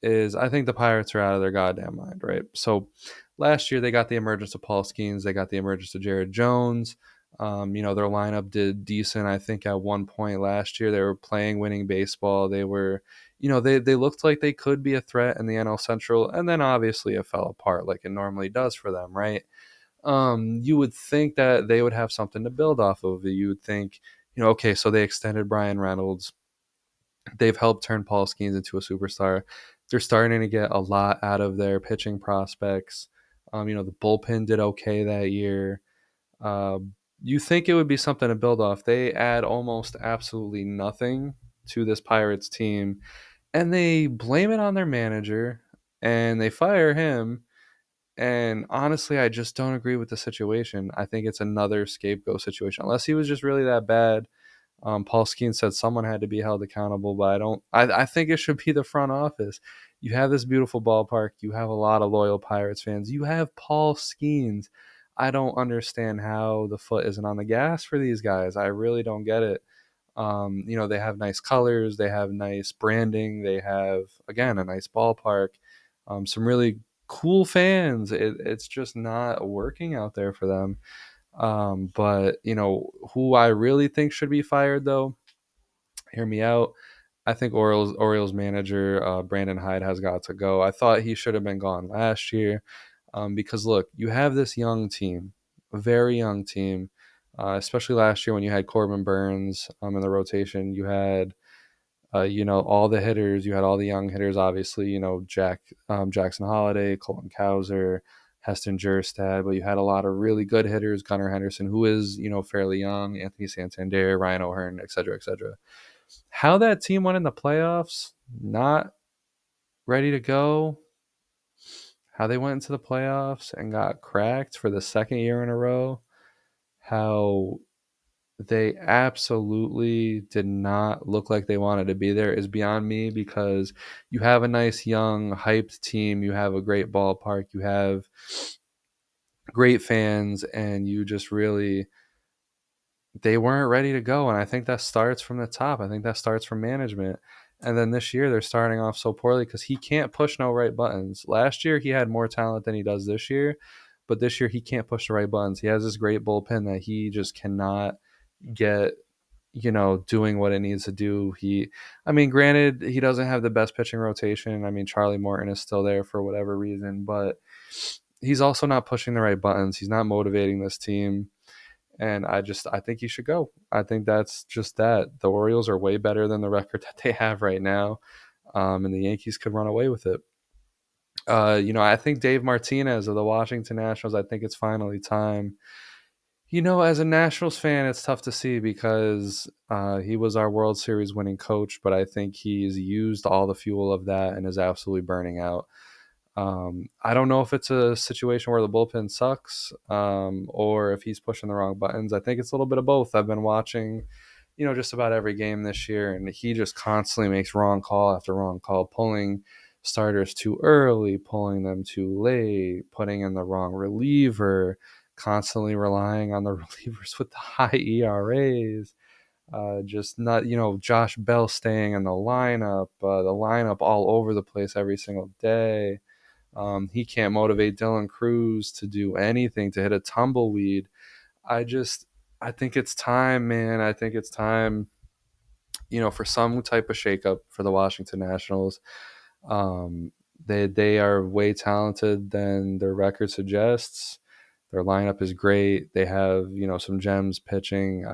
is I think the Pirates are out of their goddamn mind, right? So last year they got the emergence of Paul Skeens, they got the emergence of Jared Jones. Their lineup did decent. I think at one point last year they were playing winning baseball. They were, they looked like they could be a threat in the NL Central, and then obviously it fell apart like it normally does for them, right? You would think that they would have something to build off of. You would think, okay, so they extended Brian Reynolds. They've helped turn Paul Skeens into a superstar. They're starting to get a lot out of their pitching prospects. The bullpen did okay that year. You think it would be something to build off. They add almost absolutely nothing to this Pirates team, and they blame it on their manager. and they fire him. And honestly, I just don't agree with the situation. I think it's another scapegoat situation, unless he was just really that bad. Paul Skeen said someone had to be held accountable, but I don't. I think it should be the front office. You have this beautiful ballpark. You have a lot of loyal Pirates fans. You have Paul Skeens. I don't understand how the foot isn't on the gas for these guys. I really don't get it. They have nice colors. They have nice branding. They have, again, a nice ballpark. Some really cool fans. It's just not working out there for them. But who I really think should be fired though, hear me out. I think Orioles manager Brandon Hyde has got to go. I thought he should have been gone last year, because look, you have this young team, a very young team, especially last year when you had Corbin Burns in the rotation. You had all the hitters. You had all the young hitters, obviously. Jackson Holiday, Colton Cowser, Heston Jerstad, but you had a lot of really good hitters. Gunnar Henderson, who is fairly young, Anthony Santander, Ryan O'Hearn, et cetera, et cetera. How that team went in the playoffs, not ready to go. How they went into the playoffs and got cracked for the second year in a row. How they absolutely did not look like they wanted to be there is beyond me, because you have a nice young hyped team, you have a great ballpark, you have great fans, and you just really, they weren't ready to go. And I think that starts from the top. I think that starts from management. And then this year they're starting off so poorly because he can't push no right buttons. Last year he had more talent than he does this year, but this year he can't push the right buttons. He has this great bullpen that he just cannot get doing what it needs to do. Granted, he doesn't have the best pitching rotation. Charlie Morton is still there for whatever reason, but he's also not pushing the right buttons. He's not motivating this team. And I think he should go. I think that's just that. The Orioles are way better than the record that they have right now. And the Yankees could run away with it. I think Dave Martinez of the Washington Nationals, I think it's finally time. As a Nationals fan, it's tough to see because he was our World Series winning coach, but I think he's used all the fuel of that and is absolutely burning out. I don't know if it's a situation where the bullpen sucks, or if he's pushing the wrong buttons. I think it's a little bit of both. I've been watching, just about every game this year, and he just constantly makes wrong call after wrong call, pulling starters too early, pulling them too late, putting in the wrong reliever, constantly relying on the relievers with the high ERAs. Just not, Josh Bell staying in the lineup all over the place every single day. He can't motivate Dylan Cruz to do anything, to hit a tumbleweed. I think it's time, man. I think it's time, for some type of shakeup for the Washington Nationals. They are way talented than their record suggests. Their lineup is great. They have, some gems pitching.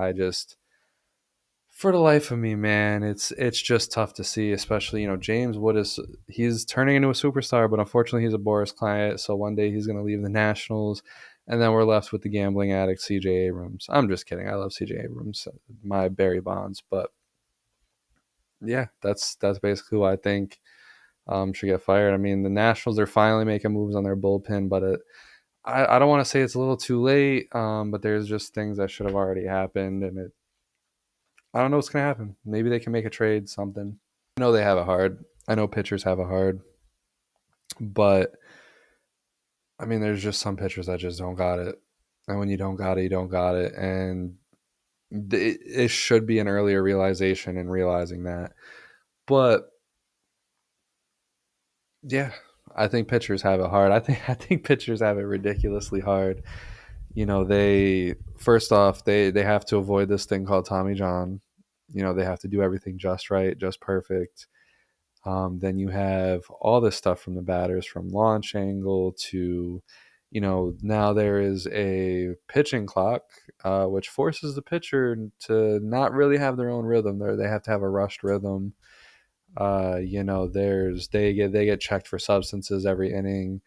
For the life of me, man, it's just tough to see, especially, James Wood he's turning into a superstar, but unfortunately he's a Boris client, so one day he's going to leave the Nationals, and then we're left with the gambling addict CJ Abrams. I'm just kidding. I love CJ Abrams, my Barry Bonds, but yeah, that's basically who I think should get fired. The Nationals are finally making moves on their bullpen, but I don't want to say it's a little too late, but there's just things that should have already happened, and I don't know what's going to happen. Maybe they can make a trade, something. I know they have it hard. I know pitchers have it hard. But, there's just some pitchers that just don't got it. And when you don't got it, you don't got it. And it should be an earlier realization in realizing that. But, yeah, I think pitchers have it hard. I think pitchers have it ridiculously hard. They first off, they have to avoid this thing called Tommy John. They have to do everything just right, just perfect. Then you have all this stuff from the batters, from launch angle to, now there is a pitching clock, which forces the pitcher to not really have their own rhythm. They have to have a rushed rhythm. They get checked for substances every inning.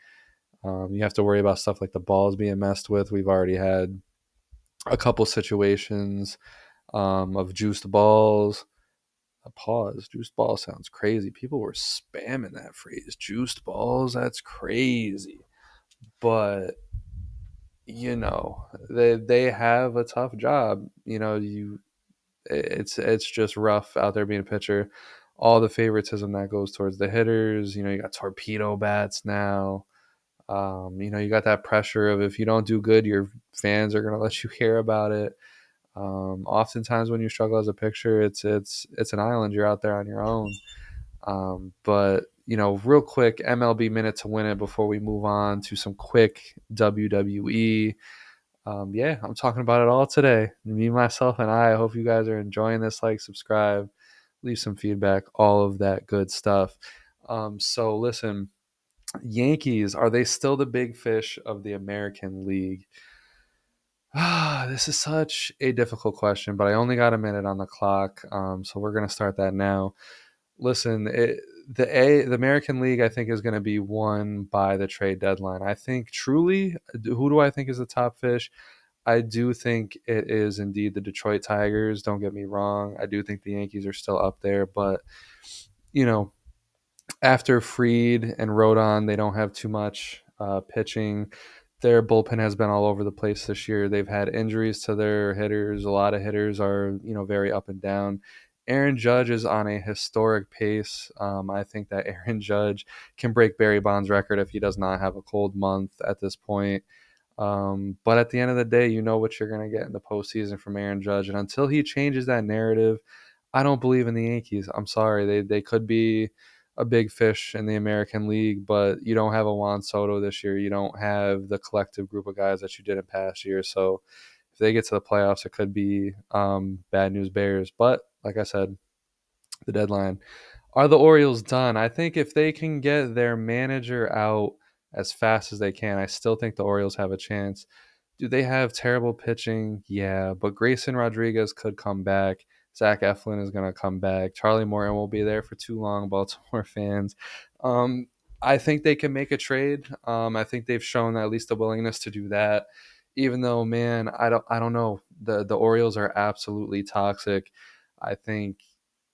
You have to worry about stuff like the balls being messed with. We've already had a couple situations of juiced balls. A pause. Juiced balls sounds crazy. People were spamming that phrase. Juiced balls. That's crazy. But they have a tough job. It's just rough out there being a pitcher. All the favoritism that goes towards the hitters. You got torpedo bats now. You got that pressure of if you don't do good, your fans are gonna let you hear about it. Oftentimes when you struggle as a pitcher, it's an island. You're out there on your own. But real quick, MLB minute to win it before we move on to some quick WWE. Yeah, I'm talking about it all today. Me, myself, and I hope you guys are enjoying this. Like, subscribe, leave some feedback, all of that good stuff. So listen, Yankees, are they still the big fish of the American League? This is such a difficult question, but I only got a minute on the clock, so we're gonna start that now. Listen, the American League, I think, is going to be won by the trade deadline. I think truly, who do I think is the top fish? I do think it is indeed the Detroit Tigers. Don't get me wrong. I do think the Yankees are still up there, but you know, after Freed and Rodon, they don't have too much pitching. Their bullpen has been all over the place this year. They've had injuries to their hitters. A lot of hitters are, very up and down. Aaron Judge is on a historic pace. I think that Aaron Judge can break Barry Bonds' record if he does not have a cold month at this point. But at the end of the day, you know what you're going to get in the postseason from Aaron Judge. And until he changes that narrative, I don't believe in the Yankees. I'm sorry. They could be a big fish in the American League, but you don't have a Juan Soto this year. You don't have the collective group of guys that you did in past years. So if they get to the playoffs, it could be bad news bears. But like I said, the deadline. Are the Orioles done? I think if they can get their manager out as fast as they can, I still think the Orioles have a chance. Do they have terrible pitching? Yeah, but Grayson Rodriguez could come back. Zach Eflin is going to come back. Charlie Morton will be there for too long, Baltimore fans. Um, I think they can make a trade. I think they've shown at least a willingness to do that. Even though, man, I don't know. The Orioles are absolutely toxic. I think,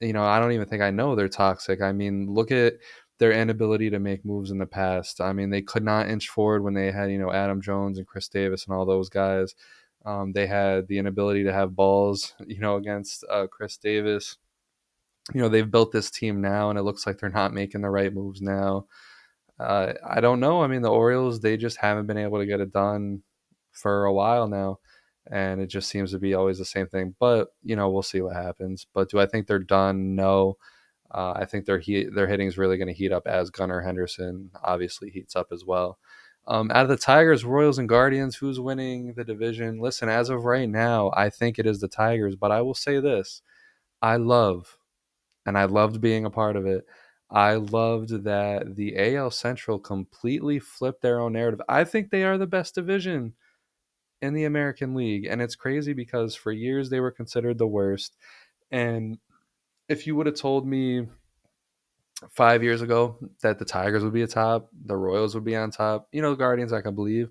I don't even think I know they're toxic. I mean, look at their inability to make moves in the past. I mean, they could not inch forward when they had, Adam Jones and Chris Davis and all those guys. They had the inability to have balls, against Chris Davis. They've built this team now, and it looks like they're not making the right moves now. I don't know. I mean, the Orioles, they just haven't been able to get it done for a while now. And it just seems to be always the same thing. But, we'll see what happens. But do I think they're done? No. I think their hitting is really going to heat up as Gunnar Henderson obviously heats up as well. Out of the Tigers, Royals, and Guardians, who's winning the division? Listen, as of right now, I think it is the Tigers. But I will say this. I loved being a part of it. I loved that the AL Central completely flipped their own narrative. I think they are the best division in the American League. And it's crazy because for years they were considered the worst. And if you would have told me 5 years ago that the Tigers would be atop, the Royals would be on top, the Guardians, I can believe,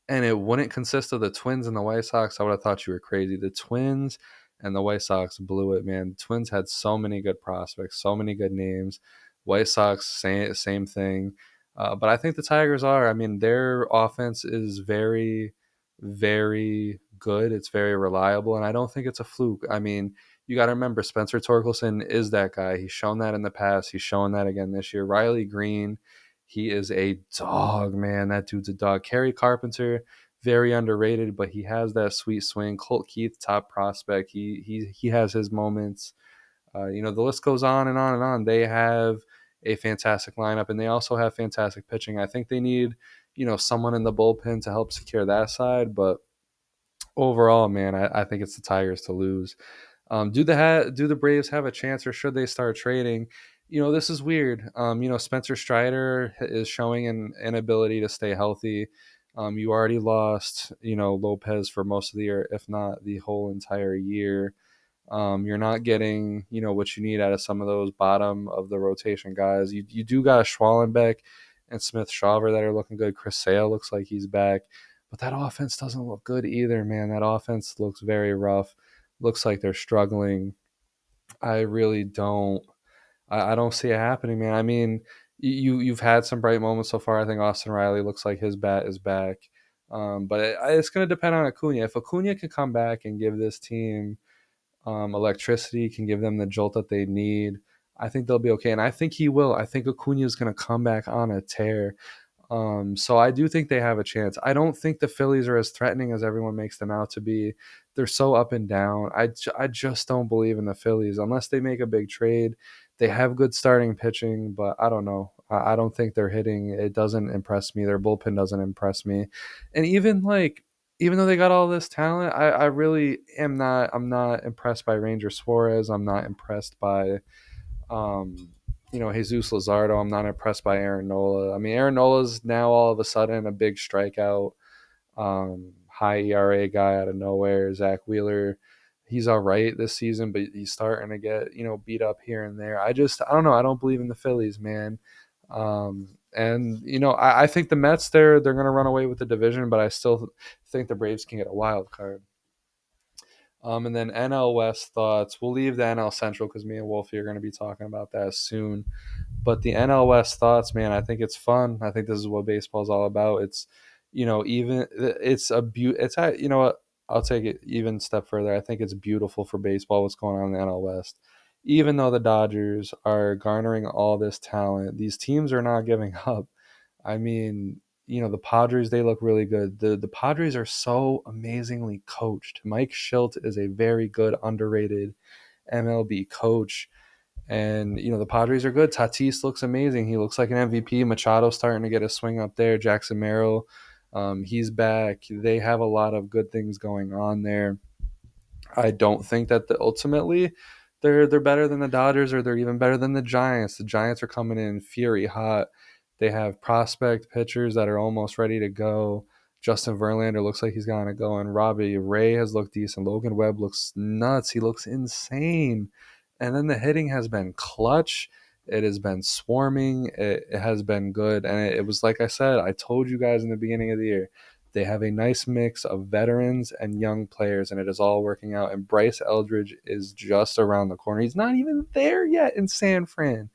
and it wouldn't consist of the Twins and the White Sox, I would have thought you were crazy. The Twins and the White Sox blew it, man. The Twins had so many good prospects, so many good names. White Sox, same thing. But I think the Tigers are. I mean, their offense is very, very good. It's very reliable, and I don't think it's a fluke. I mean, you got to remember Spencer Torkelson is that guy. He's shown that in the past. He's showing that again this year. Riley Green, he is a dog, man. That dude's a dog. Kerry Carpenter, very underrated, but he has that sweet swing. Colt Keith, top prospect. He has his moments. The list goes on and on and on. They have a fantastic lineup, and they also have fantastic pitching. I think they need, someone in the bullpen to help secure that side, but overall, man, I think it's the Tigers to lose. Do the Braves have a chance, or should they start trading? This is weird. Spencer Strider is showing an inability to stay healthy. You already lost, Lopez for most of the year, if not the whole entire year. You're not getting, what you need out of some of those bottom of the rotation guys. You do got Schwallenbeck and Smith Shawver that are looking good. Chris Sale looks like he's back. But that offense doesn't look good either, man. That offense looks very rough. Looks like they're struggling. I really don't. I don't see it happening, man. I mean, you've had some bright moments so far. I think Austin Riley looks like his bat is back, but it's going to depend on Acuna. If Acuna can come back and give this team electricity, can give them the jolt that they need, I think they'll be okay. And I think he will. I think Acuna is going to come back on a tear. So I do think they have a chance. I don't think the Phillies are as threatening as everyone makes them out to be. They're so up and down. I just don't believe in the Phillies unless they make a big trade. They have good starting pitching, but I don't know. I don't think they're hitting. It doesn't impress me. Their bullpen doesn't impress me. And even though they got all this talent, I really am not. I'm not impressed by Ranger Suarez. I'm not impressed by um, Jesus Lazardo. I'm not impressed by Aaron Nola. I mean, Aaron Nola's now all of a sudden a big strikeout, high ERA guy out of nowhere. Zach Wheeler, he's all right this season, but he's starting to get beat up here and there. I don't know. I don't believe in the Phillies, man. And I think the Mets they're going to run away with the division, but I still think the Braves can get a wild card. And then NL West thoughts. We'll leave the NL Central because me and Wolfie are going to be talking about that soon. But the NL West thoughts, man, I think it's fun. I think this is what baseball is all about. It's, even it's a it's you know what? I'll take it even a step further. I think it's beautiful for baseball what's going on in the NL West. Even though the Dodgers are garnering all this talent, these teams are not giving up. I mean, the Padres, they look really good. The Padres are so amazingly coached. Mike Schilt is a very good, underrated MLB coach. And, the Padres are good. Tatis looks amazing. He looks like an MVP. Machado's starting to get a swing up there. Jackson Merrill, he's back. They have a lot of good things going on there. I don't think that ultimately they're better than the Dodgers or they're even better than the Giants. The Giants are coming in fury hot. They have prospect pitchers that are almost ready to go. Justin Verlander looks like he's gonna go, and Robbie Ray has looked decent. Logan Webb looks nuts. He looks insane. And then the hitting has been clutch. It has been swarming. It has been good. And it was like I said, I told you guys in the beginning of the year, they have a nice mix of veterans and young players, and it is all working out. And Bryce Eldridge is just around the corner. He's not even there yet in San Fran.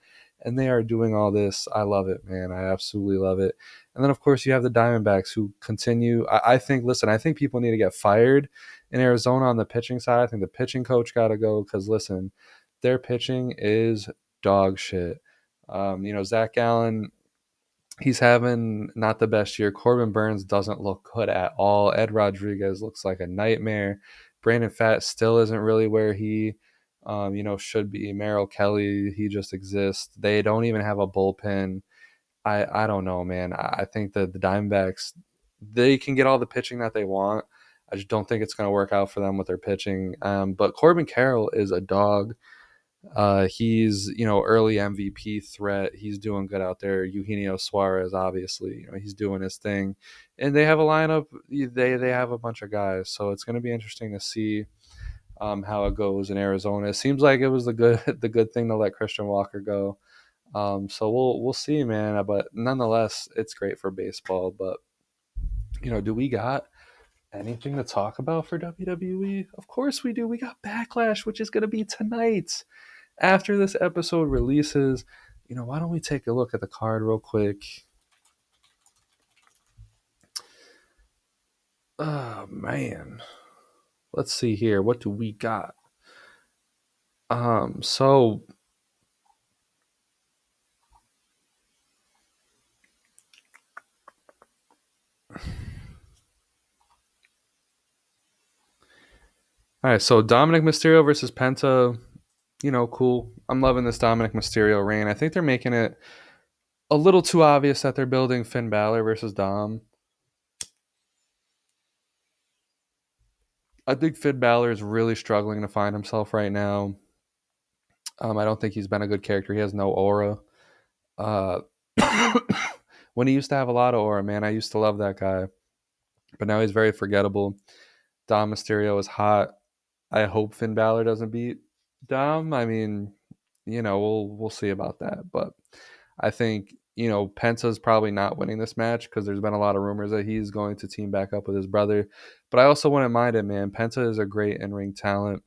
And they are doing all this. I love it, man. I absolutely love it. And then, of course, you have the Diamondbacks who continue. I think, listen, I think people need to get fired in Arizona on the pitching side. I think the pitching coach got to go because, listen, their pitching is dog shit. Zach Allen, he's having not the best year. Corbin Burns doesn't look good at all. Ed Rodriguez looks like a nightmare. Brandon Fatt still isn't really where he, should be. Merrill Kelly, he just exists. They don't even have a bullpen. I don't know, man. I think that the Diamondbacks, they can get all the pitching that they want. I just don't think it's going to work out for them with their pitching. But Corbin Carroll is a dog. He's early MVP threat. He's doing good out there. Eugenio Suarez, obviously, he's doing his thing, and they have a lineup. They have a bunch of guys, so it's going to be interesting to see how it goes in Arizona. It seems like it was the good the good thing to let Christian Walker go. So we'll see, man. But nonetheless, it's great for baseball. But do we got anything to talk about for WWE? Of course we do. We got Backlash, which is going to be tonight after this episode releases. Why don't we take a look at the card real quick? Oh man, let's see here. What do we got? So all right, so Dominic Mysterio versus Penta. Cool. I'm loving this Dominic Mysterio reign. I think they're making it a little too obvious that they're building Finn Balor versus Dom. I think Finn Balor is really struggling to find himself right now. I don't think he's been a good character. He has no aura. Uh, when he used to have a lot of aura, man, I used to love that guy. But now he's very forgettable. Dom Mysterio is hot. I hope Finn Balor doesn't beat Dom. I mean, we'll see about that. But I think Penta's probably not winning this match because there's been a lot of rumors that he's going to team back up with his brother. But I also wouldn't mind it, man. Penta is a great in-ring talent.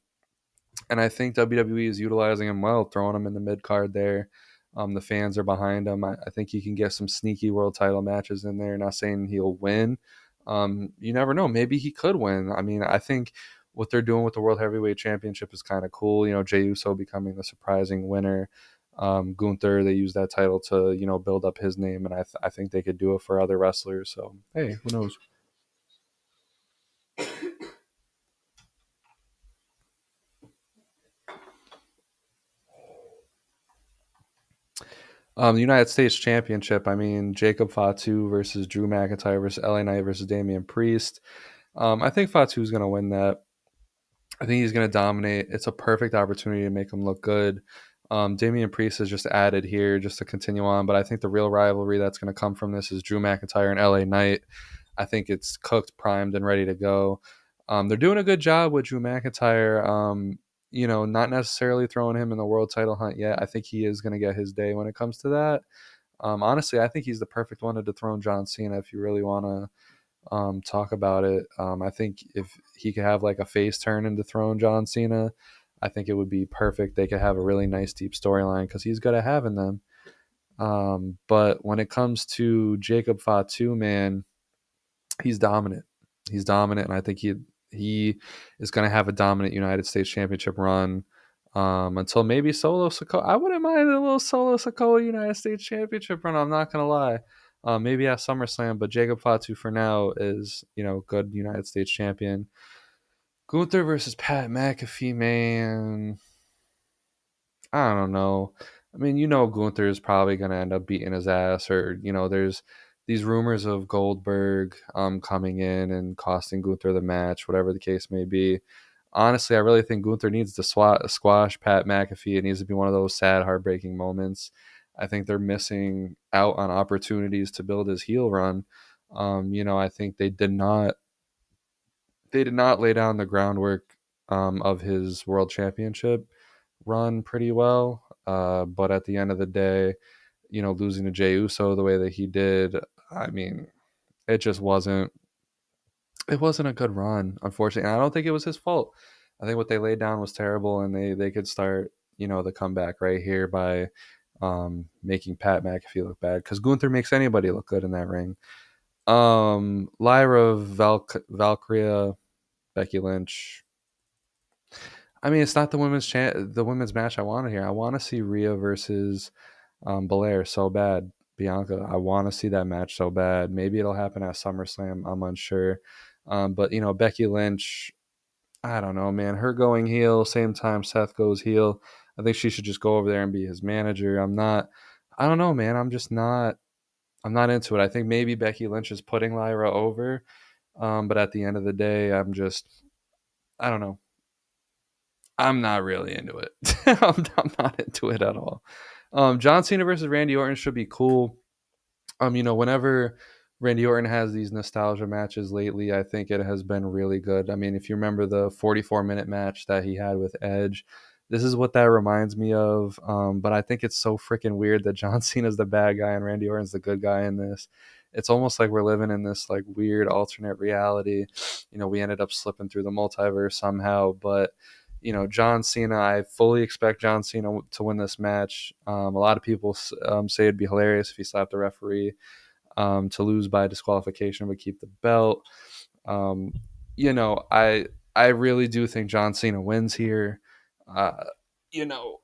And I think WWE is utilizing him well, throwing him in the mid card there. The fans are behind him. I think he can get some sneaky world title matches in there. Not saying he'll win. You never know. Maybe he could win. I mean, I think what they're doing with the World Heavyweight Championship is kind of cool. Jey Uso becoming the surprising winner. Gunther, they use that title to build up his name, and I think they could do it for other wrestlers. So hey, who knows? The United States Championship. I mean, Jacob Fatu versus Drew McIntyre versus LA Knight versus Damian Priest. I think Fatu's going to win that. I think he's going to dominate. It's a perfect opportunity to make him look good. Damian Priest is just added here just to continue on, but I think the real rivalry that's going to come from this is Drew McIntyre and LA Knight. I think it's cooked, primed, and ready to go. They're doing a good job with Drew McIntyre. Not necessarily throwing him in the world title hunt yet. I think he is going to get his day when it comes to that. Honestly, I think he's the perfect one to dethrone John Cena if you really want to talk about it. I think if he could have like a face turn and dethrone John Cena, I think it would be perfect. They could have a really nice deep storyline because he's good at having them. But when it comes to Jacob Fatu, man, he's dominant. He's dominant, and I think he is going to have a dominant United States Championship run until maybe Solo Sokoa. I wouldn't mind a little Solo Sokoa United States Championship run. I'm not going to lie. Maybe at SummerSlam, but Jacob Fatu for now is good United States champion. Gunther versus Pat McAfee, man. I don't know. I mean, Gunther is probably going to end up beating his ass, or there's these rumors of Goldberg coming in and costing Gunther the match, whatever the case may be. Honestly, I really think Gunther needs to squash Pat McAfee. It needs to be one of those sad, heartbreaking moments. I think they're missing out on opportunities to build his heel run. I think they did not lay down the groundwork of his world championship run pretty well. But at the end of the day, losing to Jey Uso the way that he did, I mean, it just wasn't. It wasn't a good run, unfortunately. And I don't think it was his fault. I think what they laid down was terrible, and they could start the comeback right here by making Pat McAfee look bad because Gunther makes anybody look good in that ring. Lyra Valkyria, Becky Lynch. I mean, it's not the women's match I want to hear. I want to see Rhea versus Belair so bad. Bianca, I want to see that match so bad. Maybe it'll happen at SummerSlam. I'm unsure. But Becky Lynch, I don't know, man. Her going heel, same time Seth goes heel. I think she should just go over there and be his manager. I don't know, man. I'm not into it. I think maybe Becky Lynch is putting Lyra over. But at the end of the day, I don't know. I'm not really into it. I'm not into it at all. John Cena versus Randy Orton should be cool. Whenever Randy Orton has these nostalgia matches lately, I think it has been really good. I mean, if you remember the 44-minute match that he had with Edge, this is what that reminds me of. But I think it's so freaking weird that John Cena's the bad guy and Randy Orton's the good guy in this. It's almost like we're living in this like weird alternate reality. We ended up slipping through the multiverse somehow, but John Cena, I fully expect John Cena to win this match. A lot of people say it'd be hilarious if he slapped the referee to lose by disqualification but keep the belt. Um, I really do think John Cena wins here.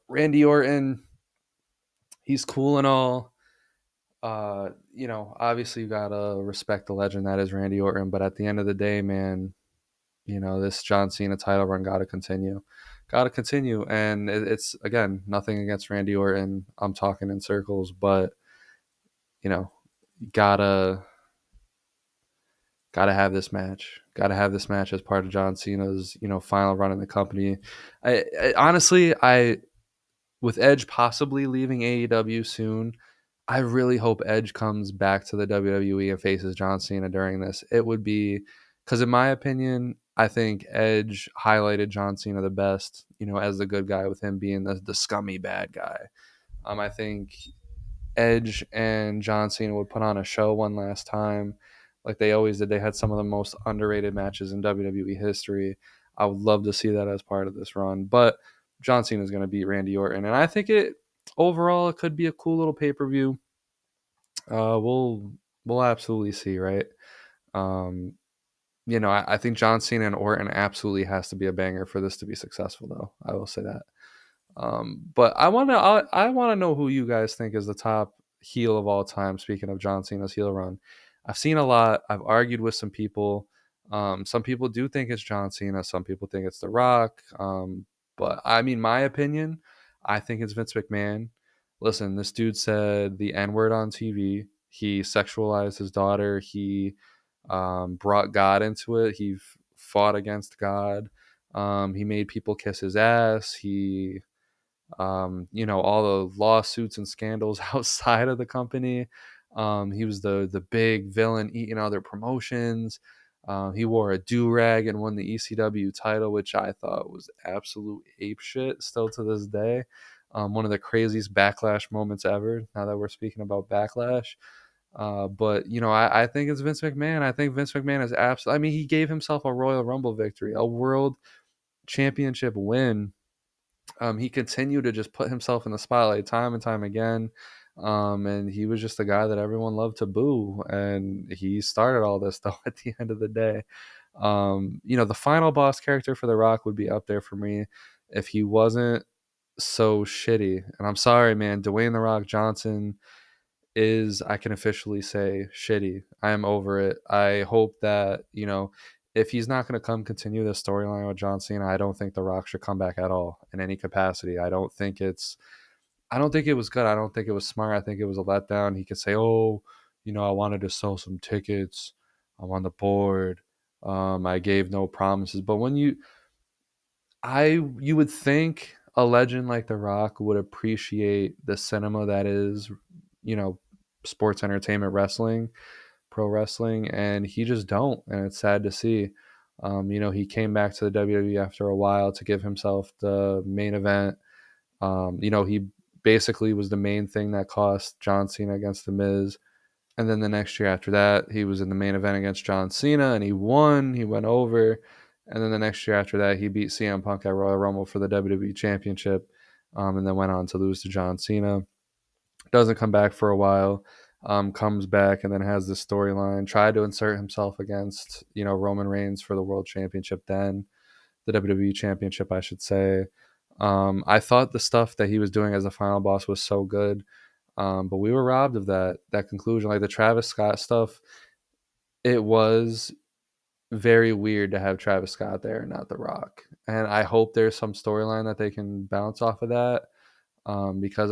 Randy Orton, he's cool and all. Obviously you gotta respect the legend that is Randy Orton, but at the end of the day, man, this John Cena title run got to continue. Got to continue. And it's, again, nothing against Randy Orton. I'm talking in circles, but, you know, gotta gotta have this match. Gotta have this match as part of John Cena's, final run in the company. Honestly, with Edge possibly leaving AEW soon, I really hope Edge comes back to the WWE and faces John Cena during this. It would be because, in my opinion, I think Edge highlighted John Cena the best, as the good guy with him being the scummy bad guy. I think Edge and John Cena would put on a show one last time, like they always did. They had some of the most underrated matches in WWE history. I would love to see that as part of this run. But John Cena is going to beat Randy Orton, and I think it overall it could be a cool little pay per view. We'll absolutely see, right? Um, I think John Cena and Orton absolutely has to be a banger for this to be successful, though. I will say that. But I want to know who you guys think is the top heel of all time. Speaking of John Cena's heel run, I've seen a lot. I've argued with some people. Some people do think it's John Cena. Some people think it's The Rock. But I mean, my opinion, I think it's Vince McMahon. Listen, this dude said the N word on TV. He sexualized his daughter. He brought God into it. He fought against God. He made people kiss his ass. All the lawsuits and scandals outside of the company. He was the big villain eating other promotions. He wore a do-rag and won the ECW title, which I thought was absolute ape shit still to this day. One of the craziest Backlash moments ever, now that we're speaking about Backlash. But I think it's Vince McMahon. I think Vince McMahon is absolutely. I mean, he gave himself a Royal Rumble victory, a World Championship win. He continued to just put himself in the spotlight time and time again. And he was just a guy that everyone loved to boo. And he started all this, though, at the end of the day. The final boss character for The Rock would be up there for me if he wasn't so shitty. And I'm sorry, man. Dwayne The Rock Johnson is, I can officially say, shitty. I am over it. I hope that, if he's not going to come continue the storyline with John Cena, I don't think The Rock should come back at all in any capacity. I don't think it was good. I don't think it was smart. I think it was a letdown. He could say, oh, I wanted to sell some tickets. I'm on the board. I gave no promises. But you would think a legend like The Rock would appreciate the cinema that is, you know, sports entertainment wrestling, pro wrestling, and he just don't, and it's sad to see. He came back to the WWE after a while to give himself the main event. He basically was the main thing that cost John Cena against The Miz. And then the next year after that, he was in the main event against John Cena and he won. He went over. And then the next year after that, he beat CM Punk at Royal Rumble for the WWE Championship, and then went on to lose to John Cena. Doesn't come back for a while, comes back and then has this storyline. Tried to insert himself against, Roman Reigns for the World Championship then, the WWE Championship, I should say. I thought the stuff that he was doing as a final boss was so good, but we were robbed of that conclusion. Like the Travis Scott stuff, it was very weird to have Travis Scott there and not The Rock. And I hope there's some storyline that they can bounce off of that, because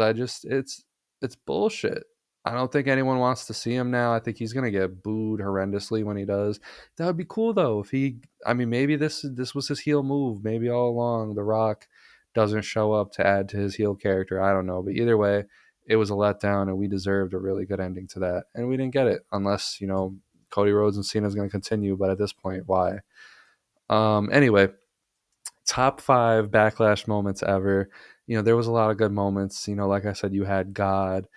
it's bullshit. I don't think anyone wants to see him now. I think he's gonna get booed horrendously when he does. That would be cool though if he. I mean, maybe this was his heel move. Maybe all along The Rock doesn't show up to add to his heel character. I don't know, but either way, it was a letdown, and we deserved a really good ending to that, and we didn't get it unless Cody Rhodes and Cena is going to continue. But at this point, why? Anyway, top 5 Backlash moments ever. There was a lot of good moments. Like I said, you had God.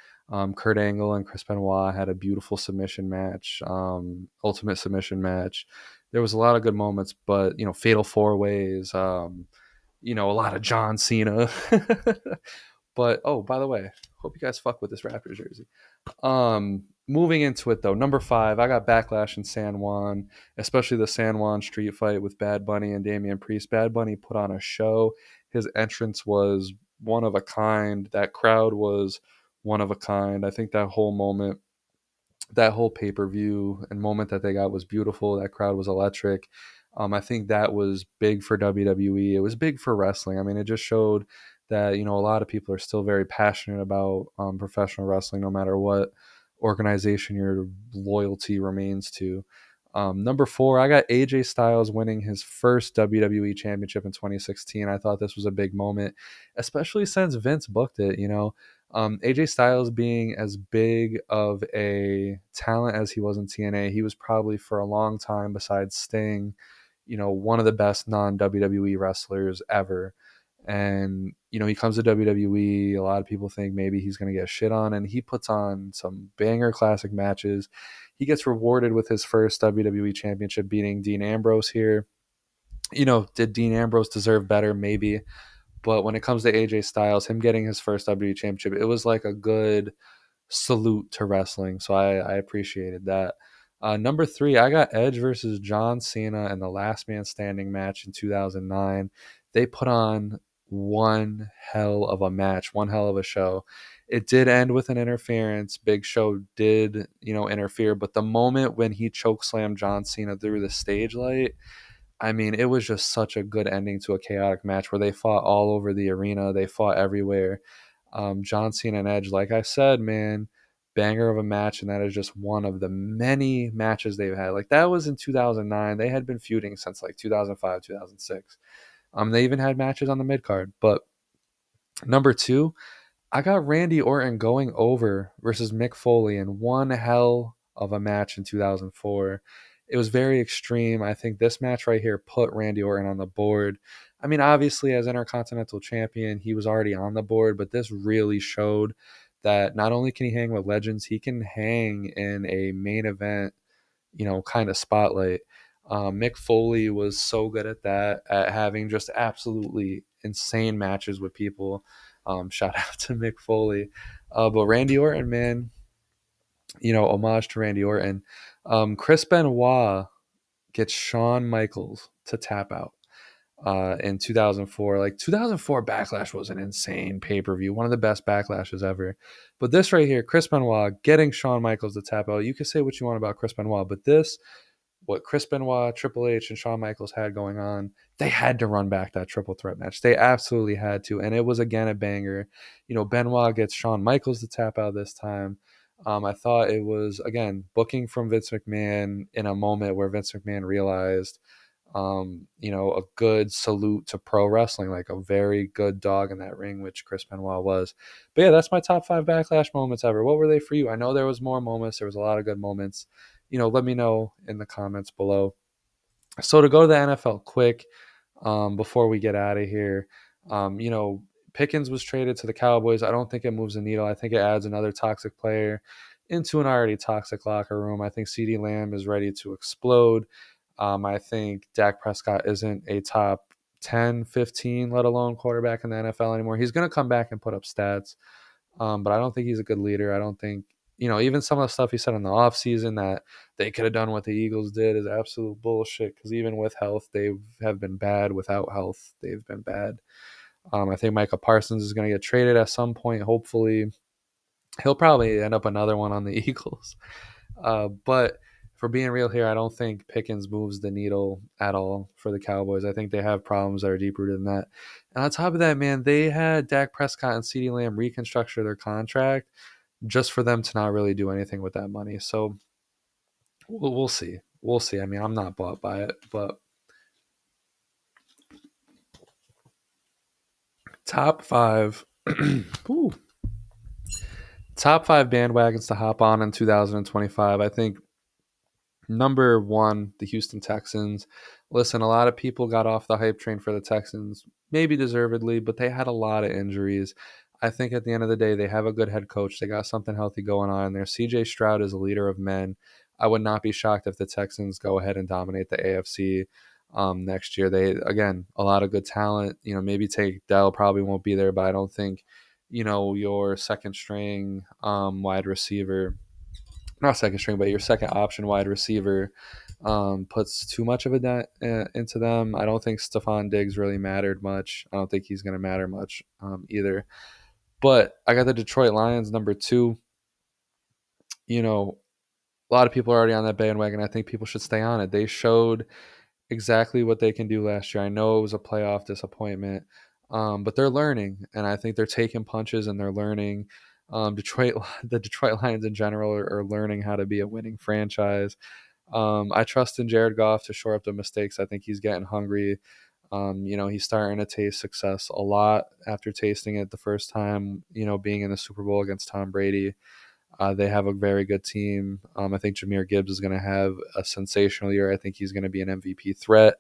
Kurt Angle and Chris Benoit had a beautiful submission match, ultimate submission match. There was a lot of good moments, but fatal 4 ways. A lot of John Cena. But by the way, hope you guys fuck with this Raptors jersey. Moving into it though, number 5, I got Backlash in San Juan, especially the San Juan street fight with Bad Bunny and Damian Priest. Bad Bunny put on a show. His entrance was one of a kind. That crowd was one of a kind. I think that whole moment, that whole pay-per-view and moment that they got was beautiful. That crowd was electric. I think that was big for WWE. It was big for wrestling. I mean, it just showed that, a lot of people are still very passionate about professional wrestling, no matter what organization your loyalty remains to. Number 4, I got AJ Styles winning his first WWE championship in 2016. I thought this was a big moment, especially since Vince booked it, AJ Styles being as big of a talent as he was in TNA, he was probably for a long time, besides Sting, one of the best non-WWE wrestlers ever. And, he comes to WWE. A lot of people think maybe he's going to get shit on, and he puts on some banger classic matches. He gets rewarded with his first WWE championship, beating Dean Ambrose here. Did Dean Ambrose deserve better? Maybe. But when it comes to AJ Styles, him getting his first WWE championship, it was like a good salute to wrestling. So I appreciated that. Number three, I got Edge versus John Cena in the Last Man Standing match in 2009. They put on one hell of a match, one hell of a show. It did end with an interference. Big Show did, interfere. But the moment when he chokeslammed John Cena through the stage light, I mean, it was just such a good ending to a chaotic match where they fought all over the arena. They fought everywhere. John Cena and Edge, like I said, man, banger of a match, and that is just one of the many matches they've had. Like that was in 2009. They had been feuding since like 2005, 2006. They even had matches on the mid card. But number two, I got Randy Orton going over versus Mick Foley in one hell of a match in 2004. It was very extreme. I think this match right here put Randy Orton on the board. I mean, obviously, as Intercontinental Champion, he was already on the board, but this really showed that not only can he hang with legends, he can hang in a main event, kind of spotlight. Mick Foley was so good at that, at having just absolutely insane matches with people. Shout out to Mick Foley. But Randy Orton, man, homage to Randy Orton. Chris Benoit gets Shawn Michaels to tap out in 2004. Like 2004 Backlash was an insane pay-per-view, one of the best backlashes ever. But this right here, Chris Benoit getting Shawn Michaels to tap out. You can say what you want about Chris Benoit, but this, what Chris Benoit, Triple H, and Shawn Michaels had going on, they had to run back that triple threat match. They absolutely had to. And it was, again, a banger. Benoit gets Shawn Michaels to tap out this time. I thought it was, again, booking from Vince McMahon in a moment where Vince McMahon realized, a good salute to pro wrestling, like a very good dog in that ring, which Chris Benoit was. But yeah, that's my top 5 Backlash moments ever. What were they for you? I know there was more moments. There was a lot of good moments. Let me know in the comments below. So to go to the NFL quick, before we get out of here, Pickens was traded to the Cowboys. I don't think it moves the needle. I think it adds another toxic player into an already toxic locker room. I think CeeDee Lamb is ready to explode. I think Dak Prescott isn't a top 10, 15, let alone quarterback in the NFL anymore. He's going to come back and put up stats, but I don't think he's a good leader. I don't think, even some of the stuff he said in the offseason that they could have done what the Eagles did is absolute bullshit, because even with health, they have been bad. Without health, they've been bad. I think Micah Parsons is going to get traded at some point, hopefully. He'll probably end up another one on the Eagles. But for being real here, I don't think Pickens moves the needle at all for the Cowboys. I think they have problems that are deep rooted in that. And on top of that, man, they had Dak Prescott and CeeDee Lamb reconstruct their contract just for them to not really do anything with that money. So we'll see. We'll see. I mean, I'm not bought by it, but top 5. Ooh, top 5 bandwagons to hop on in 2025. I think number 1, the Houston Texans. Listen, a lot of people got off the hype train for the Texans, maybe deservedly, but they had a lot of injuries. I think at the end of the day, they have a good head coach. They got something healthy going on there. CJ Stroud is a leader of men. I would not be shocked if the Texans go ahead and dominate the AFC next year. They, again, a lot of good talent. Maybe Tank Dell probably won't be there, but I don't think, your second string wide receiver, not second string, but your second option wide receiver puts too much of a dent into them. I don't think Stephon Diggs really mattered much. I don't think he's going to matter much either. But I got the Detroit Lions number 2. A lot of people are already on that bandwagon. I think people should stay on it. They showed exactly what they can do last year. I know it was a playoff disappointment, but they're learning, and I think they're taking punches and they're learning. The Detroit Lions in general are learning how to be a winning franchise. I trust in Jared Goff to shore up the mistakes. I think he's getting hungry. He's starting to taste success a lot after tasting it the first time, being in the Super Bowl against Tom Brady. They have a very good team. I think Jahmyr Gibbs is going to have a sensational year. I think he's going to be an MVP threat.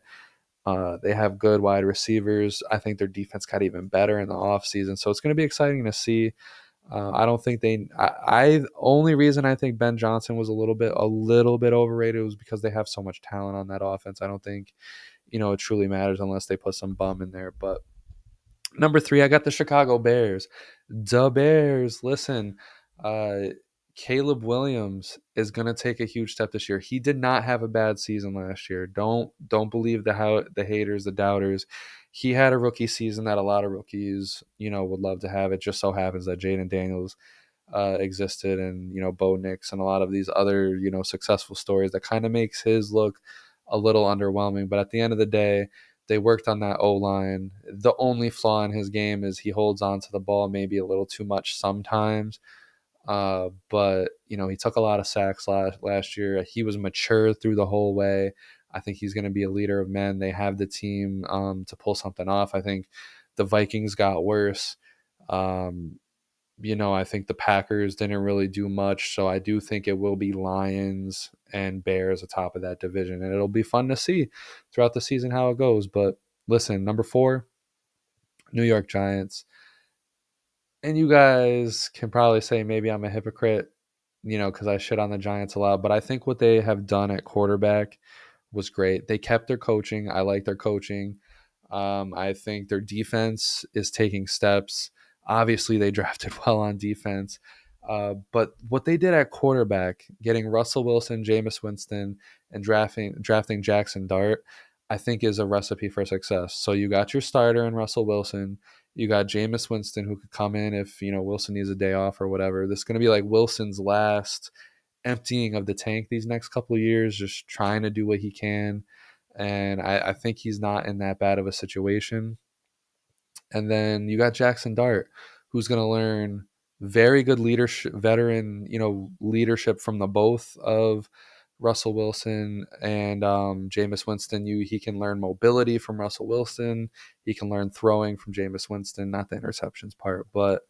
They have good wide receivers. I think their defense got even better in the offseason. So it's going to be exciting to see. I don't think only reason I think Ben Johnson was a little bit overrated was because they have so much talent on that offense. I don't think, it truly matters unless they put some bum in there. But number three, I got the Chicago Bears. The Bears. Listen, uh, Caleb Williams is gonna take a huge step this year. He did not have a bad season last year. Don't believe the haters, the doubters. He had a rookie season that a lot of rookies, would love to have. It just so happens that Jaden Daniels existed, and Bo Nix and a lot of these other successful stories that kind of makes his look a little underwhelming. But at the end of the day, they worked on that O line. The only flaw in his game is he holds on to the ball maybe a little too much sometimes. But he took a lot of sacks last year. He was mature through the whole way. I think he's going to be a leader of men. They have the team to pull something off. I think the Vikings got worse. Um, I think the Packers didn't really do much. So I do think it will be Lions and Bears atop of that division. And it'll be fun to see throughout the season how it goes. But listen, number four, New York Giants. And you guys can probably say maybe I'm a hypocrite, because I shit on the Giants a lot. But I think what they have done at quarterback was great. They kept their coaching. I like their coaching. I think their defense is taking steps. Obviously, they drafted well on defense. But what they did at quarterback, getting Russell Wilson, Jameis Winston, and drafting Jackson Dart, I think is a recipe for success. So you got your starter in Russell Wilson. You got Jameis Winston who could come in if Wilson needs a day off or whatever. This is going to be like Wilson's last emptying of the tank these next couple of years, just trying to do what he can. And I think he's not in that bad of a situation. And then you got Jackson Dart, who's going to learn very good leadership, veteran, leadership from the both of Russell Wilson and Jameis Winston. He can learn mobility from Russell Wilson. He can learn throwing from Jameis Winston, not the interceptions part, but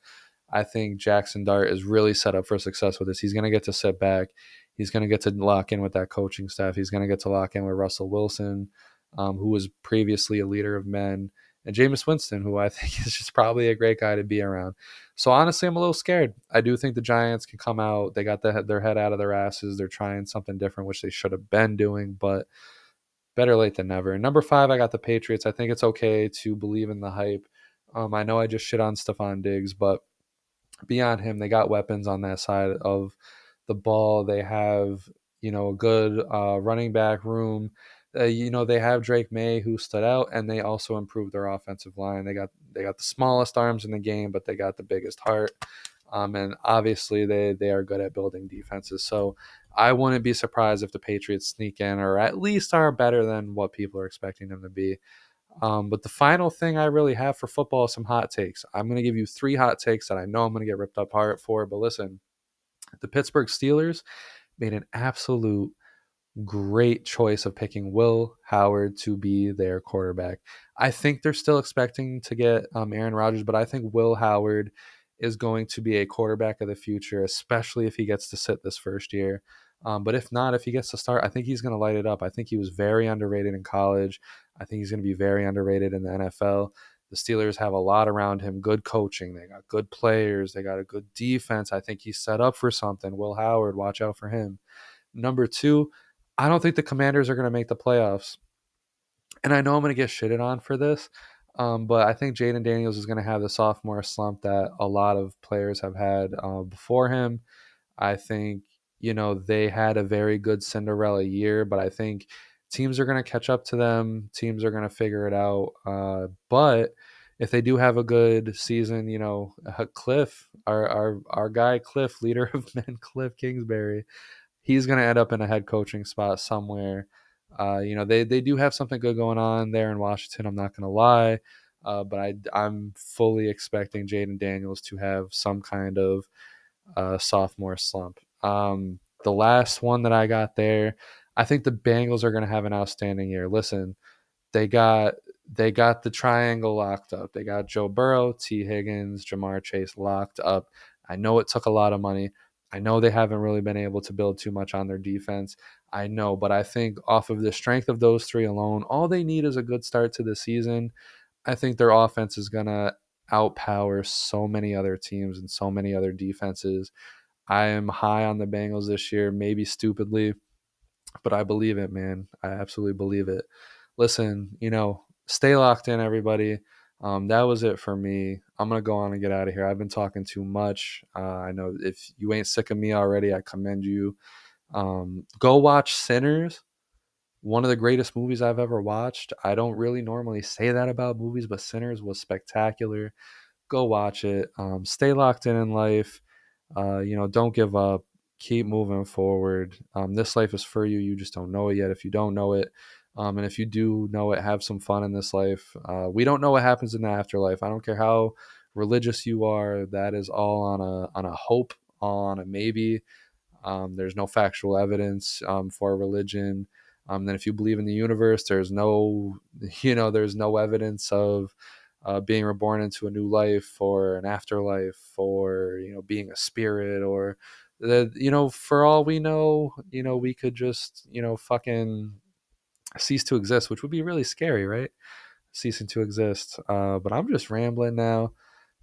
I think Jackson Dart is really set up for success with this. He's going to get to sit back. He's going to get to lock in with that coaching staff. He's going to get to lock in with Russell Wilson, who was previously a leader of men, and Jameis Winston, who I think is just probably a great guy to be around. So honestly, I'm a little scared. I do think the Giants can come out. They got their head out of their asses. They're trying something different, which they should have been doing, but better late than never. Number five, I got the Patriots. I think it's okay to believe in the hype. I know I just shit on Stephon Diggs, but beyond him, they got weapons on that side of the ball. They have, a good running back room. They have Drake May who stood out, and they also improved their offensive line. They got the smallest arms in the game, but they got the biggest heart. And obviously they are good at building defenses. So I wouldn't be surprised if the Patriots sneak in or at least are better than what people are expecting them to be. But the final thing I really have for football is some hot takes. I'm going to give you three hot takes that I know I'm going to get ripped apart for. But listen, the Pittsburgh Steelers made an absolute great choice of picking Will Howard to be their quarterback. I think they're still expecting to get Aaron Rodgers, but I think Will Howard is going to be a quarterback of the future, especially if he gets to sit this first year. But if not, if he gets to start, I think he's going to light it up. I think he was very underrated in college. I think he's going to be very underrated in the NFL. The Steelers have a lot around him, good coaching. They got good players. They got a good defense. I think he's set up for something. Will Howard, watch out for him. Number two, I don't think the Commanders are going to make the playoffs. And I know I'm going to get shitted on for this, but I think Jaden Daniels is going to have the sophomore slump that a lot of players have had before him. I think, they had a very good Cinderella year, but I think teams are going to catch up to them. Teams are going to figure it out. But if they do have a good season, Cliff, our guy, Cliff, leader of men, Cliff Kingsbury, he's going to end up in a head coaching spot somewhere. They do have something good going on there in Washington. I'm not going to lie. But I'm fully expecting Jaden Daniels to have some kind of sophomore slump. The last one that I got there, I think the Bengals are going to have an outstanding year. Listen, they got the triangle locked up. They got Joe Burrow, T. Higgins, Jamar Chase locked up. I know it took a lot of money. I know they haven't really been able to build too much on their defense. I know, but I think off of the strength of those three alone, all they need is a good start to the season. I think their offense is going to outpower so many other teams and so many other defenses. I am high on the Bengals this year, maybe stupidly, but I believe it, man. I absolutely believe it. listen, stay locked in, everybody. That was it for me. I'm gonna go on and get out of here. I've been talking too much. I know if you ain't sick of me already, I commend you. Go watch Sinners, one of the greatest movies I've ever watched. I don't really normally say that about movies, but Sinners was spectacular. Go watch it. Stay locked in life. Don't give up. Keep moving forward. This life is for you. You just don't know it yet. If you don't know it, and if you do know it, have some fun in this life. We don't know what happens in the afterlife. I don't care how religious you are. That is all on a hope, all on a maybe. There's no factual evidence for religion. Then if you believe in the universe, there's no, there's no evidence of being reborn into a new life or an afterlife or, being a spirit or, for all we know, we could just, fucking cease to exist, which would be really scary, right? Ceasing to exist. But I'm just rambling now.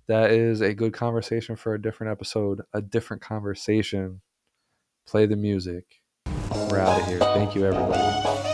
That is a good conversation for a different episode, a different conversation. Play the music. We're out of here. Thank you, everybody.